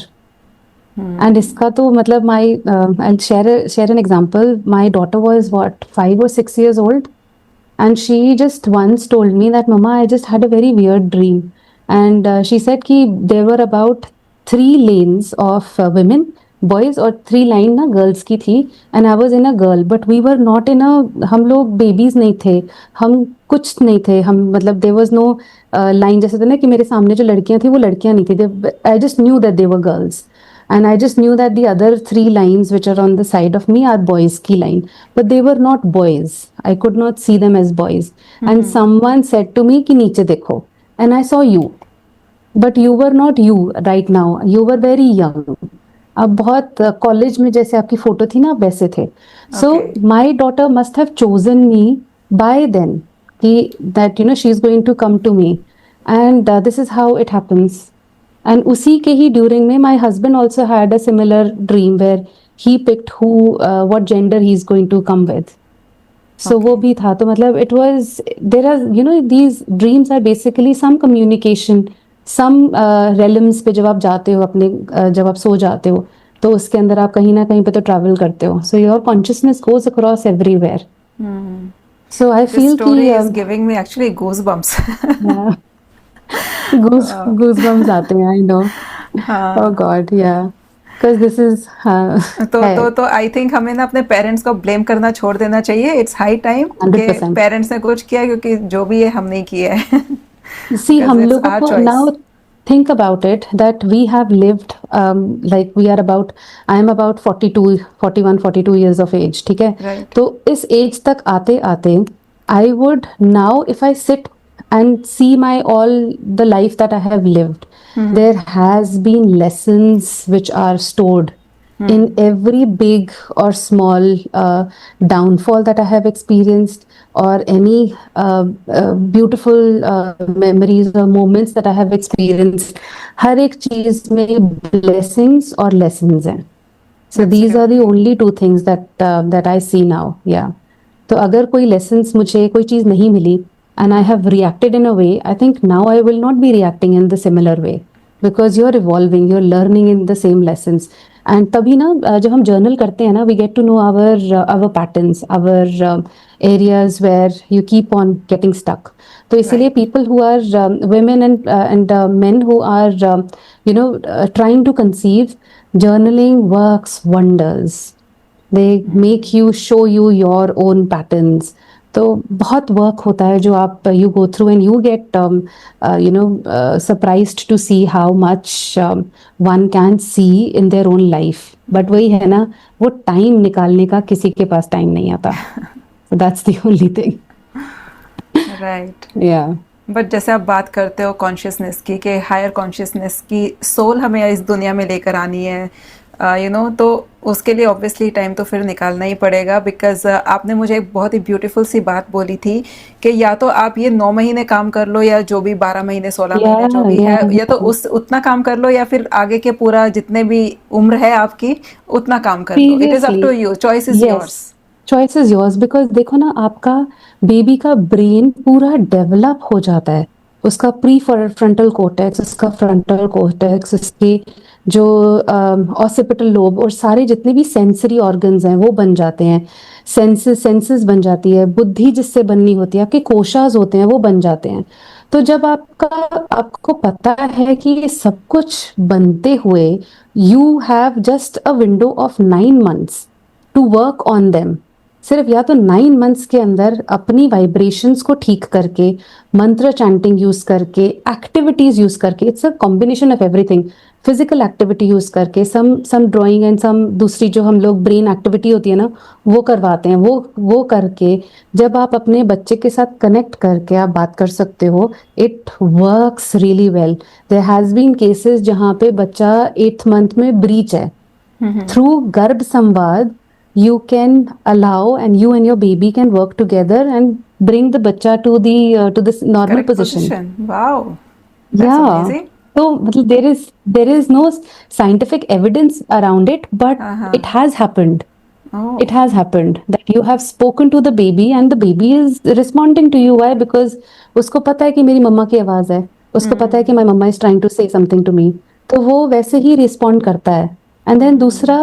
And इसका तो मतलब I'll share an example. My daughter was 5 or 6 years old, and she just once told me that, Mama, I just had a very weird dream. And she said कि there were about 3 lanes of women, boys, और 3 line ना girls की थी, and I was in a girl, but we were not in a, हम लोग babies नहीं थे, हम कुछ नहीं थे, हम मतलब there was no line. जैसे था ना कि मेरे सामने जो लड़कियां थी वो लड़कियां नहीं थी. I just knew that they were girls. And I just knew that the other 3 lines which are on the side of me are boys ki line, but they were not boys. I could not see them as boys. And someone said to me ki niche dekho, and I saw you, but you were not you right now. You were very young. अब बहुत college में जैसे आपकी photo थी ना वैसे थे. So my daughter must have chosen me by then, कि that she is going to come to me, and this is how it happens. And उसी के ही during में my husband also had a similar dream where he picked what gender he is going to come with. So वो भी था. तो मतलब it was, there are these dreams are basically some communication, some realms पे जब आप जाते हो अपने जब आप सो जाते हो तो उसके अंदर आप कहीं ना कहीं पे तो travel करते हो. So your consciousness goes across everywhere. So I feel
this story is giving me actually goosebumps.
Yeah. Goosebumps आते हैं, I know. Oh God, yeah. because this is
तो आई थिंक हमें ना अपने पेरेंट्स को ब्लेम करना छोड़ देना चाहिए. इट्स हाई टाइम कि
100%.
पेरेंट्स ने कुछ किया, क्योंकि जो भी है हमने किया है.
See,
Because
हम
it's
लोगों
our
को
choice.
now think about it that we have lived like we are about I am about 42 41 42 years of age, ठीक है.
Right.
तो इस एज तक आते आते I would now if I sit and see my all the life that I have lived, there has been lessons which are stored in every big or small downfall that I have experienced, or any beautiful memories or moments that I have experienced. हर एक चीज में blessings or lessons हैं. So these are the only two things that I see now. Yeah. तो अगर कोई lessons मुझे कोई चीज नहीं मिली and I have reacted in a way, I think now I will not be reacting in the similar way because you're evolving, you're learning in the same lessons. And तभी ना जब हम journal करते हैं ना, we get to know our patterns, our areas where you keep on getting stuck. तो इसीलिए people who are women and men who are trying to conceive, journaling works wonders. They make you show you your own patterns. तो बहुत work होता है जो आप you go through and you get surprised to see how much one can see in their own life. But वही है ना, वो टाइम निकालने का किसी के पास टाइम नहीं आता. That's the only thing.
Right.
या
बट जैसे आप बात करते हो कॉन्शियसनेस की, कि हायर कॉन्शियसनेस की सोल हमें इस दुनिया में लेकर आनी है, तो उसके लिए ऑब्वियसली टाइम तो फिर निकालना ही पड़ेगा. बिकॉज आपने मुझे एक बहुत ही ब्यूटीफुल सी बात बोली थी कि या तो आप ये 9 महीने काम कर लो, या जो भी 12 महीने 16 महीने जो भी है, या तो उतना काम कर लो, या फिर आगे के पूरा जितने भी उम्र है आपकी उतना काम कर लो. It is up to you, choice is yours.
Choice is yours. Because देखो ना, आपका बेबी का ब्रेन पूरा डेवलप हो जाता है. उसका प्री फ्रंटल कोर्टेक्स, उसका फ्रंटल कोर्टेक्स, उसके जो ऑसिपिटल लोब और सारे जितने भी सेंसरी ऑर्गन्स हैं वो बन जाते हैं. सेंसेस बन जाती है. बुद्धि जिससे बननी होती है, आपके कोशास होते हैं वो बन जाते हैं. तो जब आपको पता है कि ये सब कुछ बनते हुए you have just a window of 9 months to work on them. सिर्फ या तो 9 months के अंदर अपनी वाइब्रेशंस को ठीक करके, मंत्र चैंटिंग यूज करके, एक्टिविटीज यूज करके, it's a combination of everything. Physical activity use करके, सम ड्राइंग एंड सम दूसरी जो हम लोग ब्रेन एक्टिविटी होती है ना वो करवाते हैं. वो करके जब आप अपने बच्चे के साथ कनेक्ट करके आप बात कर सकते हो, it works really well. There has been cases जहाँ पे बच्चा 8th month में ब्रीच है. थ्रू गर्भ संवाद you can allow and you and your baby can work together and bring the bacha to this normal
Correct position. Wow. That's amazing.
So there is no scientific evidence around it, but it has happened.
Oh.
It has happened that you have spoken to the baby and the baby is responding to you. Why? Because उसको पता है कि मेरी मम्मा की आवाज है, उसको पता है कि my mama is trying to say something to me. तो वो वैसे ही रिस्पॉन्ड करता है. एंड देन दूसरा,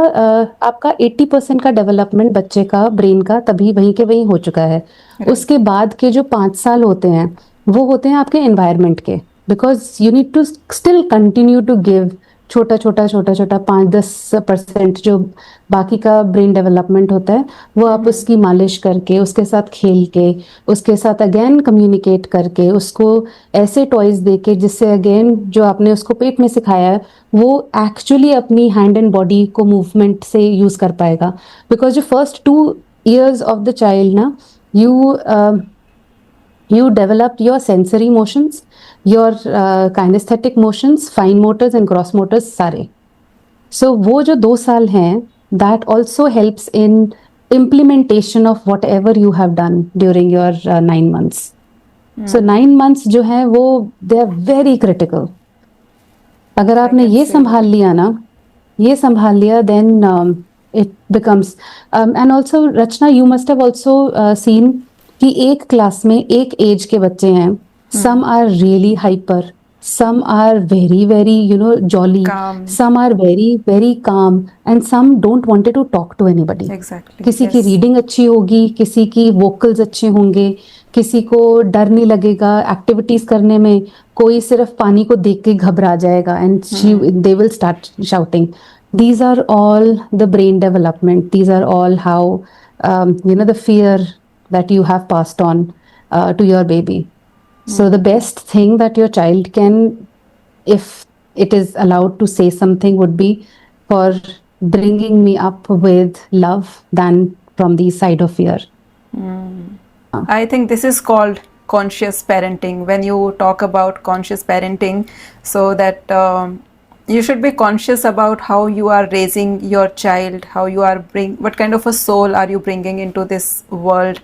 आपका 80% का डेवलपमेंट बच्चे का ब्रेन का तभी वहीं के वहीं हो चुका है. उसके बाद के जो 5 साल होते हैं वो होते हैं आपके एनवायरनमेंट के. Because you need to still continue to give छोटा छोटा 5-10% जो बाकी का ब्रेन डेवलपमेंट होता है वो आप उसकी मालिश करके, उसके साथ खेल के, उसके साथ अगेन कम्युनिकेट करके, उसको ऐसे टॉयज दे के जिससे अगेन जो आपने उसको पेट में सिखाया है वो एक्चुअली अपनी हैंड एंड बॉडी को मूवमेंट से यूज कर पाएगा. बिकॉज जो first 2 years of the child ना, you develop your sensory motions, your kinesthetic motions, fine motors and gross motors सारे. So वो जो 2 साल हैं, that also helps in implementation of whatever you have done during your 9 months. So 9 months जो है वो they are very critical. अगर आपने ये संभाल लिया ना, ये संभाल लिया, then it becomes and also Rachna, you must have also seen कि एक क्लास में एक एज के बच्चे हैं. Some are really hyper, some are very very jolly, some are very very calm and some don't wanted to talk to anybody.
Exactly.
किसी की reading अच्छी होगी, किसी की वोकल्स अच्छे होंगे, किसी को डर नहीं लगेगा एक्टिविटीज करने में, कोई सिर्फ पानी को देख के घबरा जाएगा and they will start shouting. these are all the brain development. These are all how the fear that you have passed on to your baby. So the best thing that your child can, if it is allowed to say something, would be for bringing me up with love than from the side of fear.
I think this is called conscious parenting. When you talk about conscious parenting, so that you should be conscious about how you are raising your child, how you are what kind of a soul are you bringing into this world,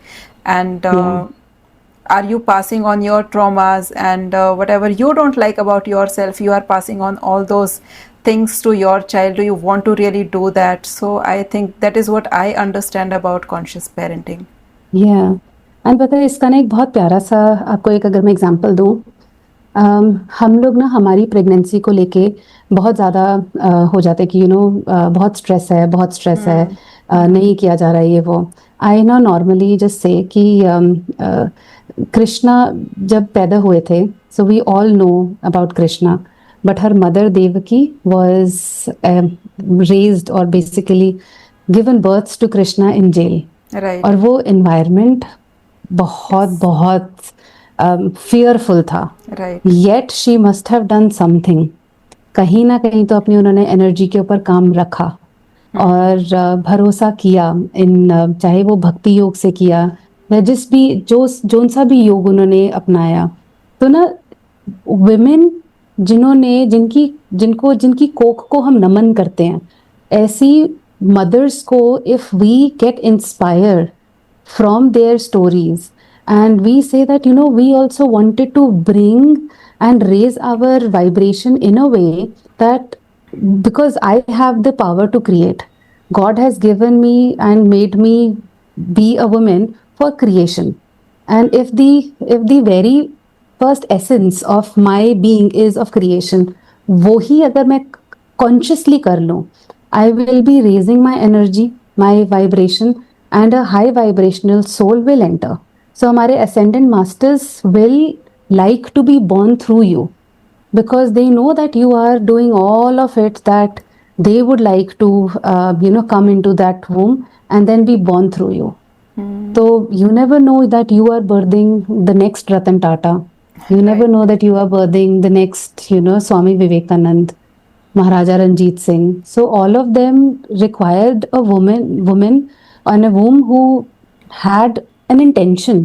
and are you passing on your traumas and whatever you don't like about yourself, you are passing on all those things to your child. Do you want to really do that? So I think that is what I understand about conscious parenting.
Yeah. And पता है इसका ना एक बहुत प्यारा सा आपको एक अगर मैं एग्जांपल दूं, हम लोग ना हमारी प्रेगनेंसी को लेके बहुत ज़्यादा हो जाते कि बहुत स्ट्रेस है, बहुत स्ट्रेस है, नहीं किया जा रहा है ये वो. आई ना नॉर्मली जस्ट से कि कृष्णा जब पैदा हुए थे, so we all know about Krishna, but her mother Devaki was raised और basically given birth to Krishna in jail.
Right.
और वो एनवायरनमेंट बहुत बहुत फियरफुल था.
Right.
Yet she must have done something. कहीं ना कहीं तो अपनी उन्होंने एनर्जी के ऊपर काम रखा और भरोसा किया इन, चाहे वो भक्ति योग से किया या जिस भी जोन सा भी योग उन्होंने अपनाया. तो ना विमेन जिन्होंने जिनकी कोख को हम नमन करते हैं, ऐसी mothers को if we get inspired from their stories and we say that we also wanted to bring and raise our vibration in a way that, because I have the power to create, God has given me and made me be a woman for creation. And if the very first essence of my being is of creation, वो ही अगर मैं consciously कर लूँ, I will be raising my energy, my vibration, and a high vibrational soul will enter. So हमारे ascendant masters will like to be born through you, because they know that you are doing all of it that they would like to come into that womb and then be born through you. So you never know that you are birthing the next Ratan Tata. You never know that you are birthing the next Swami Vivekanand, Maharaja Ranjit Singh. So all of them required a woman on a womb who had an intention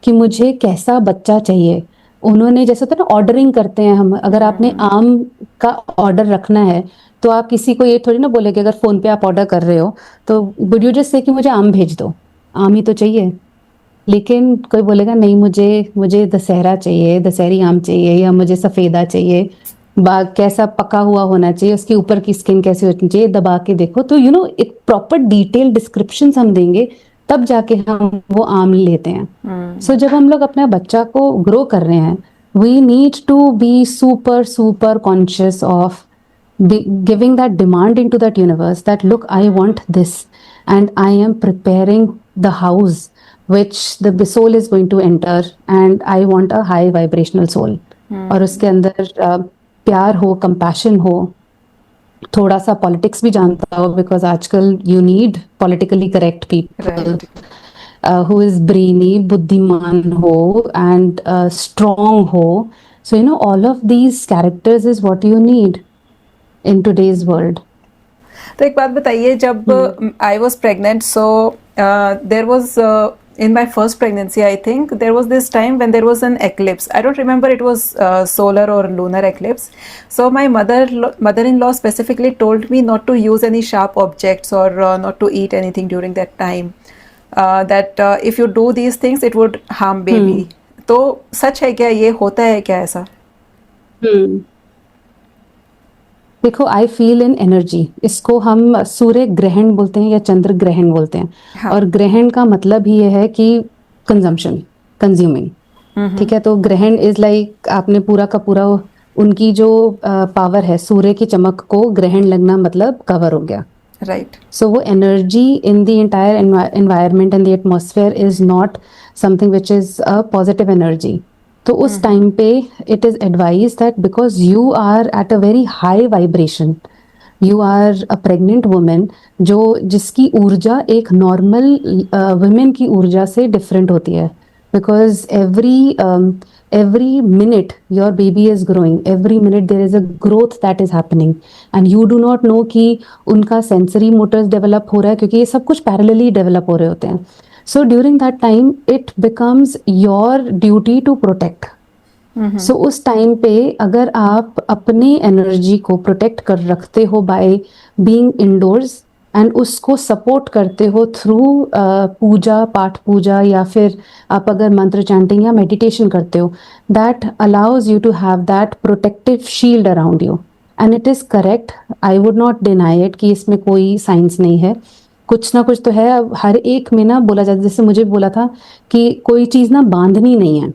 कि मुझे कैसा बच्चा चाहिए. उन्होंने जैसे होता है ना ऑर्डरिंग करते हैं हम, अगर आपने आम का ऑर्डर रखना है तो आप किसी को ये थोड़ी ना बोलेगे, अगर फोन पे आप ऑर्डर कर रहे हो तो वुड यू जस्ट से कि मुझे आम भेज दो, आम ही तो चाहिए. लेकिन कोई बोलेगा नहीं, मुझे दशहरा चाहिए, दशहरी आम चाहिए, या मुझे सफ़ेदा चाहिए, कैसा पका हुआ होना चाहिए, उसके ऊपर की स्किन कैसी होनी चाहिए, दबा के देखो. तो एक प्रॉपर डिटेल डिस्क्रिप्शन हम देंगे तब जाके हम वो आम लेते हैं. सो जब हम लोग अपने बच्चा को ग्रो कर रहे हैं, we need to be super super conscious of giving that demand into that universe that look, I want this and I am preparing the house which the soul is going to enter, and I want a high vibrational soul. और उसके अंदर प्यार हो, compassion हो, थोड़ा सा politics भी जानता हो, बिकॉज आजकल you need politically correct people who is brainy, बुद्धिमान हो एंड स्ट्रॉन्ग हो. सो all of these characters is what you need in today's world.
तो एक बात बताइए, जब I was pregnant, so there was in my first pregnancy, I think there was this time when there was an eclipse. I don't remember it was solar or lunar eclipse. So my mother-in-law specifically told me not to use any sharp objects or not to eat anything during that time. That if you do these things, it would harm baby. तो सच है क्या, ये होता है क्या ऐसा?
देखो, I feel in energy. इसको हम सूर्य ग्रहण बोलते हैं या चंद्र ग्रहण बोलते हैं. हाँ. और ग्रहण का मतलब ही ये है कि कंजम्पशन, कंज्यूमिंग. ठीक है, तो ग्रहण इज लाइक आपने पूरा का पूरा उनकी जो पावर है, सूर्य की चमक को ग्रहण लगना मतलब कवर हो गया.
राइट.
सो वो energy in the entire environment and the atmosphere is not something which is a positive energy. तो उस टाइम पे it is advise that because you are at a very high vibration, you are a pregnant woman जो जिसकी ऊर्जा एक normal women की ऊर्जा से डिफरेंट होती है, because every minute your baby is growing, every minute there is a growth that is happening, and you do not know कि उनका sensory motors develop हो रहा है, क्योंकि ये सब कुछ parallelly develop हो रहे होते हैं. So during that time it becomes your duty to protect. सो उस टाइम पे अगर आप अपनी एनर्जी को प्रोटेक्ट कर रखते हो बाय बीइंग इंडोर्स एंड उसको सपोर्ट करते हो थ्रू पूजा, पाठ पूजा, या फिर आप अगर मंत्र चैंटिंग या मेडिटेशन करते हो, that allows you to have that protective shield around you. And it is correct, I would not deny it कि इसमें कोई साइंस नहीं है, कुछ ना कुछ तो है. हर एक में ना बोला जाता है, जैसे मुझे बोला था कि कोई चीज़ ना बांधनी नहीं है,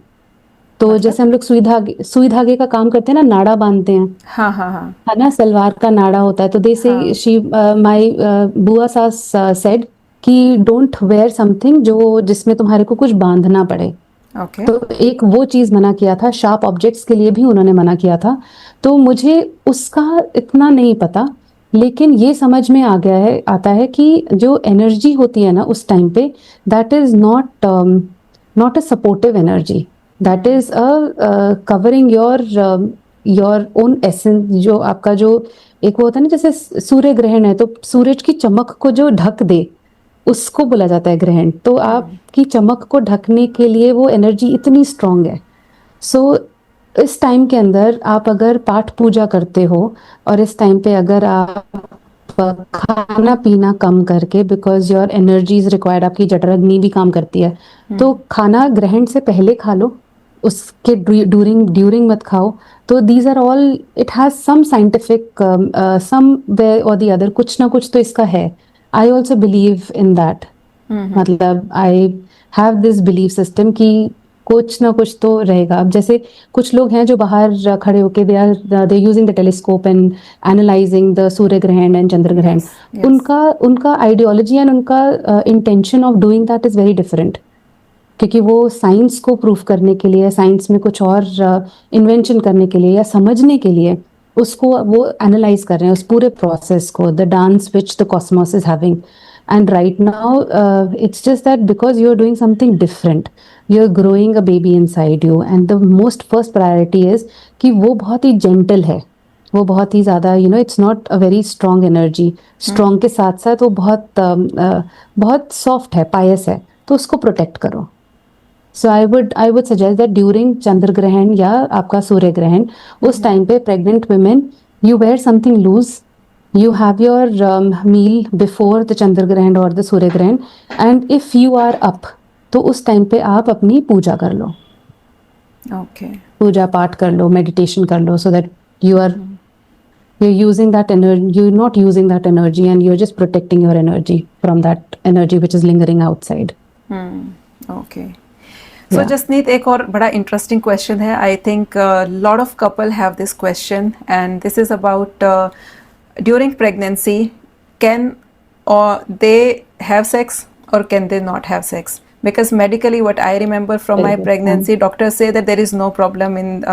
तो जैसे हम लोग सुई धागे का काम करते हैं ना, नाड़ा बांधते हैं.
हाँ हाँ हाँ.
है ना, सलवार का नाड़ा होता है. तो दे से शी माय बुआ सास सेड कि डोंट वेयर समथिंग जो जिसमें तुम्हारे को कुछ बांधना पड़े.
ओके.
तो एक वो चीज मना किया था. शार्प ऑब्जेक्ट्स के लिए भी उन्होंने मना किया था. तो मुझे उसका इतना नहीं पता, लेकिन ये समझ में आ गया है, आता है कि जो एनर्जी होती है ना उस टाइम पे, that is not a supportive energy, that is a covering your own essence. जो आपका जो एक वो होता है ना, जैसे सूर्य ग्रहण है तो सूरज की चमक को जो ढक दे उसको बोला जाता है ग्रहण. तो आपकी चमक को ढकने के लिए वो एनर्जी इतनी स्ट्रांग है. सो इस टाइम के अंदर आप अगर पाठ पूजा करते हो और इस टाइम पे अगर आप खाना पीना कम करके, because your energy is required, आपकी जठराग्नि भी काम करती है, तो खाना ग्रहण से पहले खा लो, उसके ड्यूरिंग मत खाओ. तो these are all, it has some scientific some way और दी अदर, कुछ ना कुछ तो इसका है. I also believe in that. मतलब I have this believe system कि कुछ ना कुछ तो रहेगा. अब जैसे कुछ लोग हैं जो बाहर खड़े होके they using the telescope and analysing the सूर्य ग्रहण एंड चंद्र ग्रहण. उनका आइडियोलॉजी एंड उनका intention of doing that is very different, क्योंकि वो साइंस को प्रूफ करने के लिए, साइंस में कुछ और इन्वेंशन करने के लिए या समझने के लिए उसको वो एनालाइज कर रहे हैं, उस पूरे प्रोसेस को, the dance which the Cosmos is having. And right now, it's just that because you're doing something different, you're growing a baby inside you, and the most first priority is कि वो बहुत ही gentle है, वो बहुत ही ज़्यादा, it's not a very strong energy. Strong के साथ साथ वो बहुत soft है, pious है, तो उसको protect करो. So I would suggest that during चंद्र ग्रहण या आपका सूर्य ग्रहण, उस टाइम पे pregnant women, you wear something loose. You have your meal before the चंद्र ग्रहण or the सूर्य ग्रहण, and if you are up, तो उस टाइम पे आप अपनी पूजा कर लो.
Okay.
पूजा पाठ कर लो, meditation कर लो, so that you're using that energy, you're not using that energy, and you're just protecting your energy from that energy which is lingering outside.
Okay. So Jasneet, एक और बड़ा interesting question है. I think lot of couple have this question, and this is about during pregnancy, can they have sex or can they not have sex? Because medically, what I remember from my pregnancy, doctors say that there is no problem in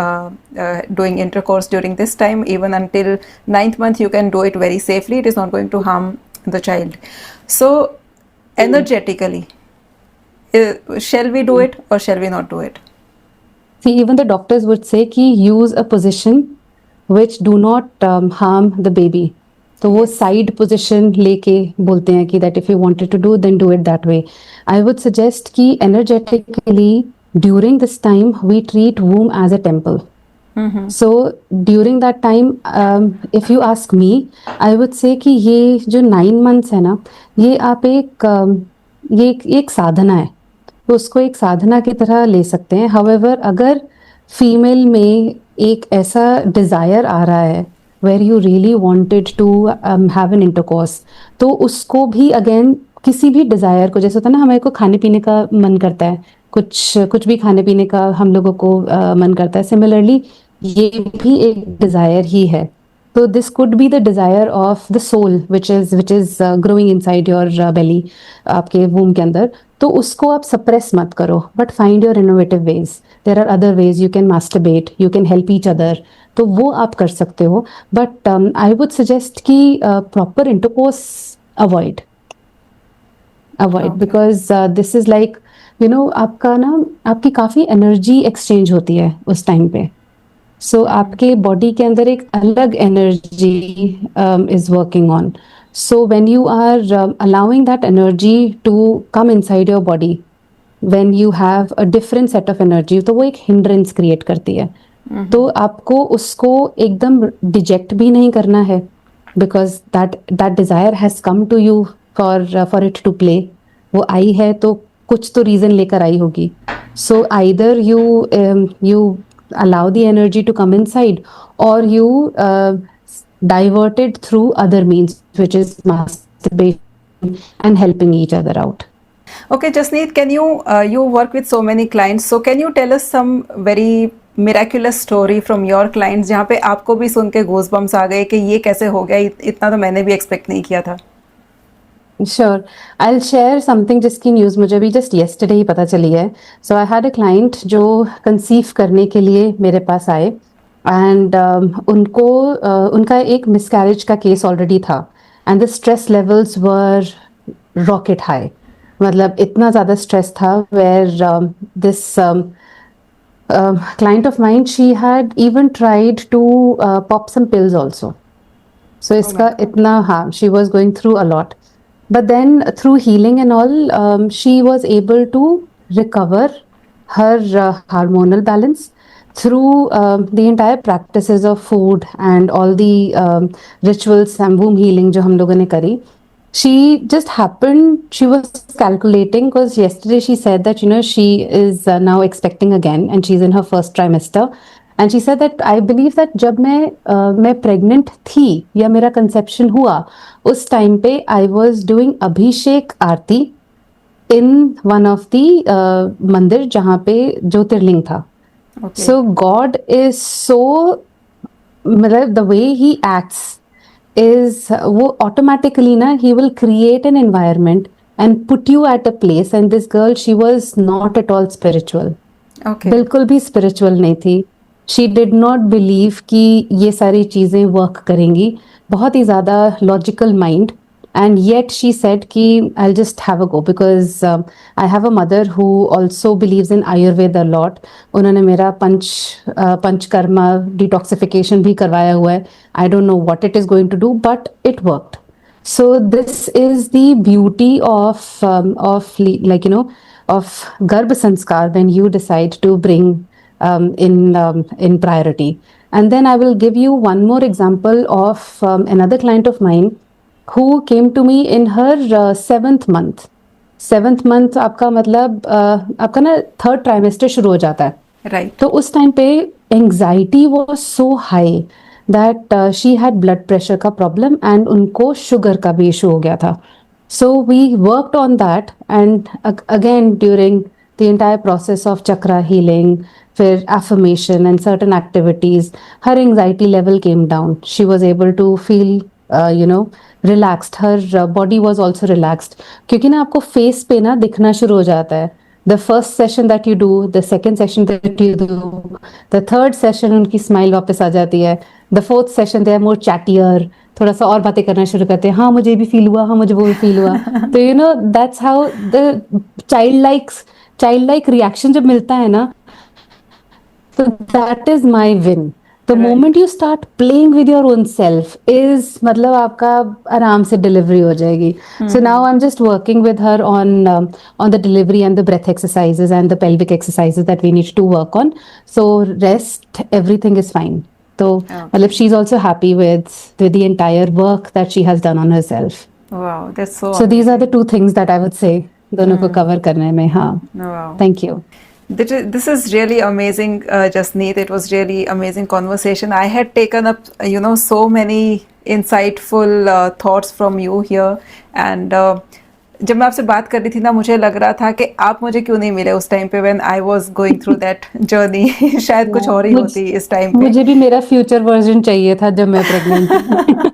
doing intercourse during this time. Even until 9th month, you can do it very safely. It is not going to harm the child. So, energetically, shall we do it or shall we not do it?
See, even the doctors would say कि use a position which do not harm the baby. तो वो side position लेके बोलते हैं कि that if you wanted to do, then do it that way. I would suggest कि energetically during this time we treat womb as a temple. So during that time, if you ask me, I would say कि ये जो 9 months है ना, ये आप ये एक साधना है, तो उसको एक साधना की तरह ले सकते हैं. However, अगर फीमेल में एक ऐसा डिज़ायर आ रहा है where you really wanted to have an intercourse, तो उसको भी अगेन किसी भी डिज़ायर को, जैसे होता है ना हमारे को खाने पीने का मन करता है, कुछ भी खाने पीने का हम लोगों को मन करता है, सिमिलरली ये भी एक डिज़ायर ही है. तो this could be the desire of the soul which is growing inside your belly, आपके वूम के अंदर. तो उसको आप सप्रेस मत करो, but find your innovative ways. There are other ways. You can masturbate, you can help each other. तो वो आप कर सकते हो, बट आई वुड सजेस्ट कि proper intercourse avoid
Okay.
Because this is like you know आपका ना, आपकी काफी एनर्जी एक्सचेंज होती है उस टाइम पे. सो आपके बॉडी के अंदर एक अलग energy is working on. So when you are allowing that energy to come inside your body, when you have a different set of energy, तो वो एक हिंड्रेंस क्रिएट करती है. तो आपको उसको एकदम डिजेक्ट भी नहीं करना है, because that desire has come to you for it to play. वो आई है तो कुछ तो रीजन लेकर आई होगी. So either you allow the energy to come inside, or you divert it through other means, which is masturbation and helping each other out.
Okay, Jasneet, can you work with so many clients, so can you tell us some very miraculous story from your clients जहाँ पे आपको भी सुन के goosebumps आ गए कि ये कैसे हो गया, इतना तो मैंने भी expect नहीं किया था.
Sure. I'll share something जिसकी न्यूज़ मुझे भी जस्ट yesterday ही पता चली है. So I had a client जो कंसीव करने के लिए मेरे पास आए, एंड उनको उनका एक मिसकैरेज का केस ऑलरेडी था, and the stress levels were rocket high. मतलब इतना ज़्यादा स्ट्रेस था, where this client of mine, she had even tried to pop some pills also. So इसका इतना, हाँ, she was going through a lot. But then through healing and all, she was able to recover her hormonal balance through the entire practices of food and all the rituals and womb healing जो हम लोगों ने करी. She just happened, she was calculating, because yesterday she said that, you know, she is now expecting again, and she's in her first trimester. And she said that I believe that जब मैं pregnant थी या मेरा conception हुआ, उस time पे I was doing Abhishek Aarti in one of the मंदिर जहाँ पे ज्योतिर्लिंग था.
Okay.
So God is so, मतलब the way he acts is वो automatically ना, he will create an environment and put you at a place. And this girl, she was not at all spiritual.
Okay.
बिल्कुल भी spiritual नहीं थी. She did not believe कि ये सारी चीज़ें वर्क करेंगी. बहुत ही ज़्यादा logical mind, and yet she said कि I will just have a go, because I have a mother who also believes in Ayurveda a lot. उन्होंने मेरा पंचकर्मा डिटॉक्सिफिकेशन भी करवाया हुआ है. I don't know what it is going to do, but it worked. So this is the beauty of like, you know, of Garbh Sanskar, when you decide to bring in priority. And then I will give you one more example of another client of mine who came to me in her 7th month. 7th month आपका मतलब आपका ना third trimester शुरू हो जाता है.
Right.
तो उस टाइम पे anxiety was so high that she had blood pressure का प्रॉब्लम, एंड उनको शुगर का भी इशू हो गया था. So we worked on that, and again during the entire process of chakra healing, फिर affirmation and certain activities, her anxiety level came down. She was able to feel relaxed. Her body was also relaxed, क्योंकि ना आपको face पे ना दिखना शुरू हो जाता है. The first session that you do, the second session that you do, the third session उनकी स्माइल वापस आ जाती है. The fourth session they are more chattier, थोड़ा सा और बातें करना शुरू करते हैं. हाँ मुझे भी फील हुआ, हाँ मुझे वो भी फील हुआ. तो that's how the childlike reaction जब मिलता है ना, so that is my win. The moment you start playing with your own self is मतलब आपका आराम से delivery हो जाएगी. So now I'm just working with her on the delivery and the breath exercises and the pelvic exercises that we need to work on. So rest, everything is fine. So मतलब she's also happy with the entire work that she has done on herself.
Wow, that's so.
So these are the two things that I would say दोनों को cover करने में. हाँ.
Wow.
Thank you.
This is really amazing, Jasneet. It was really amazing conversation. I had taken up, so many insightful thoughts from you here. And जब मैं आपसे बात कर रही थी ना, मुझे लग रहा था कि आप मुझे क्यों नहीं मिले उस टाइम पे when I was going through that journey. शायद कुछ और ही होती इस टाइम पे.
मुझे भी मेरा फ्यूचर वर्जन चाहिए था जब मैं प्रेग्नेंट थी.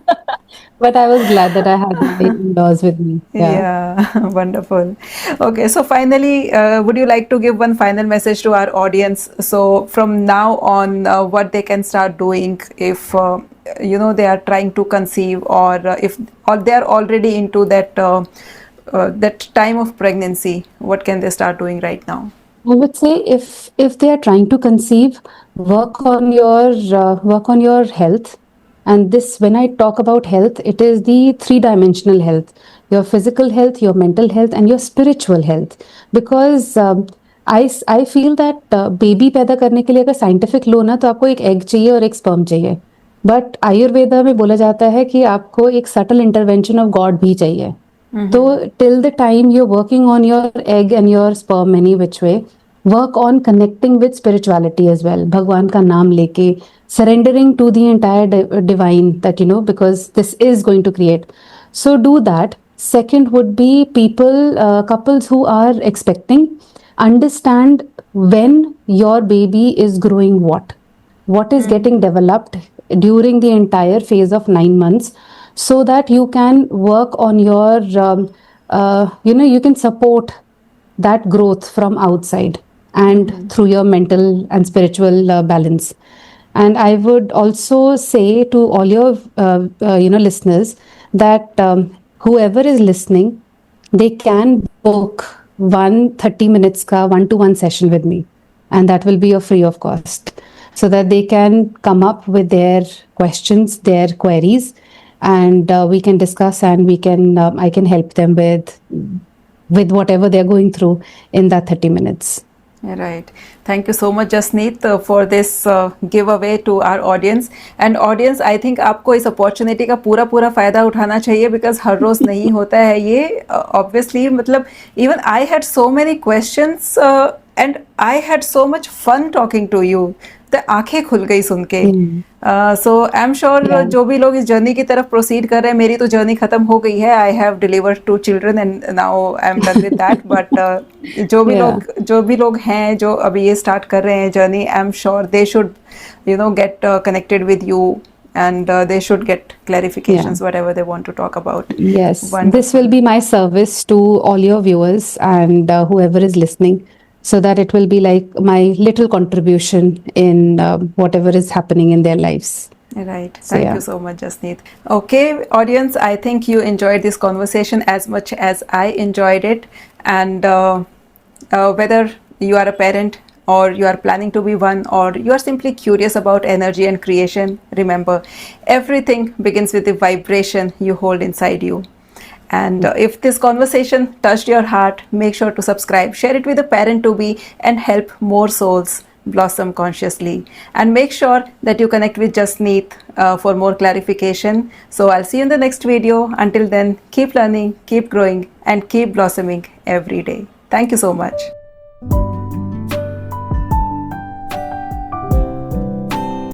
But I was glad that I had my in-laws with me. Yeah.
Yeah, wonderful. Okay, so finally, would you like to give one final message to our audience? So from now on, what they can start doing if they are trying to conceive, or if or they are already into that time of pregnancy, what can they start doing right now?
I would say if they are trying to conceive, work on your health. And this, when I talk about health, it is the three-dimensional health: your physical health, your mental health, and your spiritual health. Because I feel that baby पैदा करने के लिए अगर scientific लो ना, तो आपको एक egg चाहिए और एक स्पर्म चाहिए. बट आयुर्वेदा में बोला जाता है कि आपको एक सटल इंटरवेंशन ऑफ गॉड भी चाहिए. So till the time you're working on your egg and your sperm any which way, work on connecting with spirituality as well. भगवान का नाम लेके, surrendering to the entire divine, that because this is going to create. So do that. Second would be couples who are expecting, understand when your baby is growing what is getting developed during the entire phase of 9 months, so that you can work on your you can support that growth from outside and through your mental and spiritual balance. And I would also say to all your listeners that whoever is listening, they can book 1 30 minutes ka one-to-one session with me, and that will be a free of cost, so that they can come up with their questions, their queries, and we can discuss, and I can help them with whatever they're going through in that 30 minutes.
Right. Thank you so much, Jasneet, for this giveaway to our audience. And audience, I think आपको इस opportunity का पूरा फ़ायदा उठाना चाहिए, because हर रोज़ नहीं होता है ये. Obviously, मतलब even I had so many questions and I had so much fun talking to you. तो आंखें खुल गई सुन के. सो आई एम श्योर जो भी लोग इस जर्नी की तरफ प्रोसीड कर रहे हैं, मेरी तो जर्नी खत्म हो गई है. I have delivered 2 children and now I am done with that. But जो भी लोग हैं जो अभी ये स्टार्ट कर रहे हैं journey, I am sure they should get connected with you, and they should get clarifications whatever they want to talk about.
Yes. This will be my service to all your viewers and whoever is listening, so that it will be like my little contribution in whatever is happening in their lives.
Right. Thank you so much, Jasneet. Okay, audience, I think you enjoyed this conversation as much as I enjoyed it. And whether you are a parent, or you are planning to be one, or you are simply curious about energy and creation, remember, everything begins with the vibration you hold inside you. And if this conversation touched your heart, make sure to subscribe, share it with a parent-to-be, and help more souls blossom consciously. And make sure that you connect with Jasneet for more clarification. So I'll see you in the next video. Until then, keep learning, keep growing, and keep blossoming every day. Thank you so much.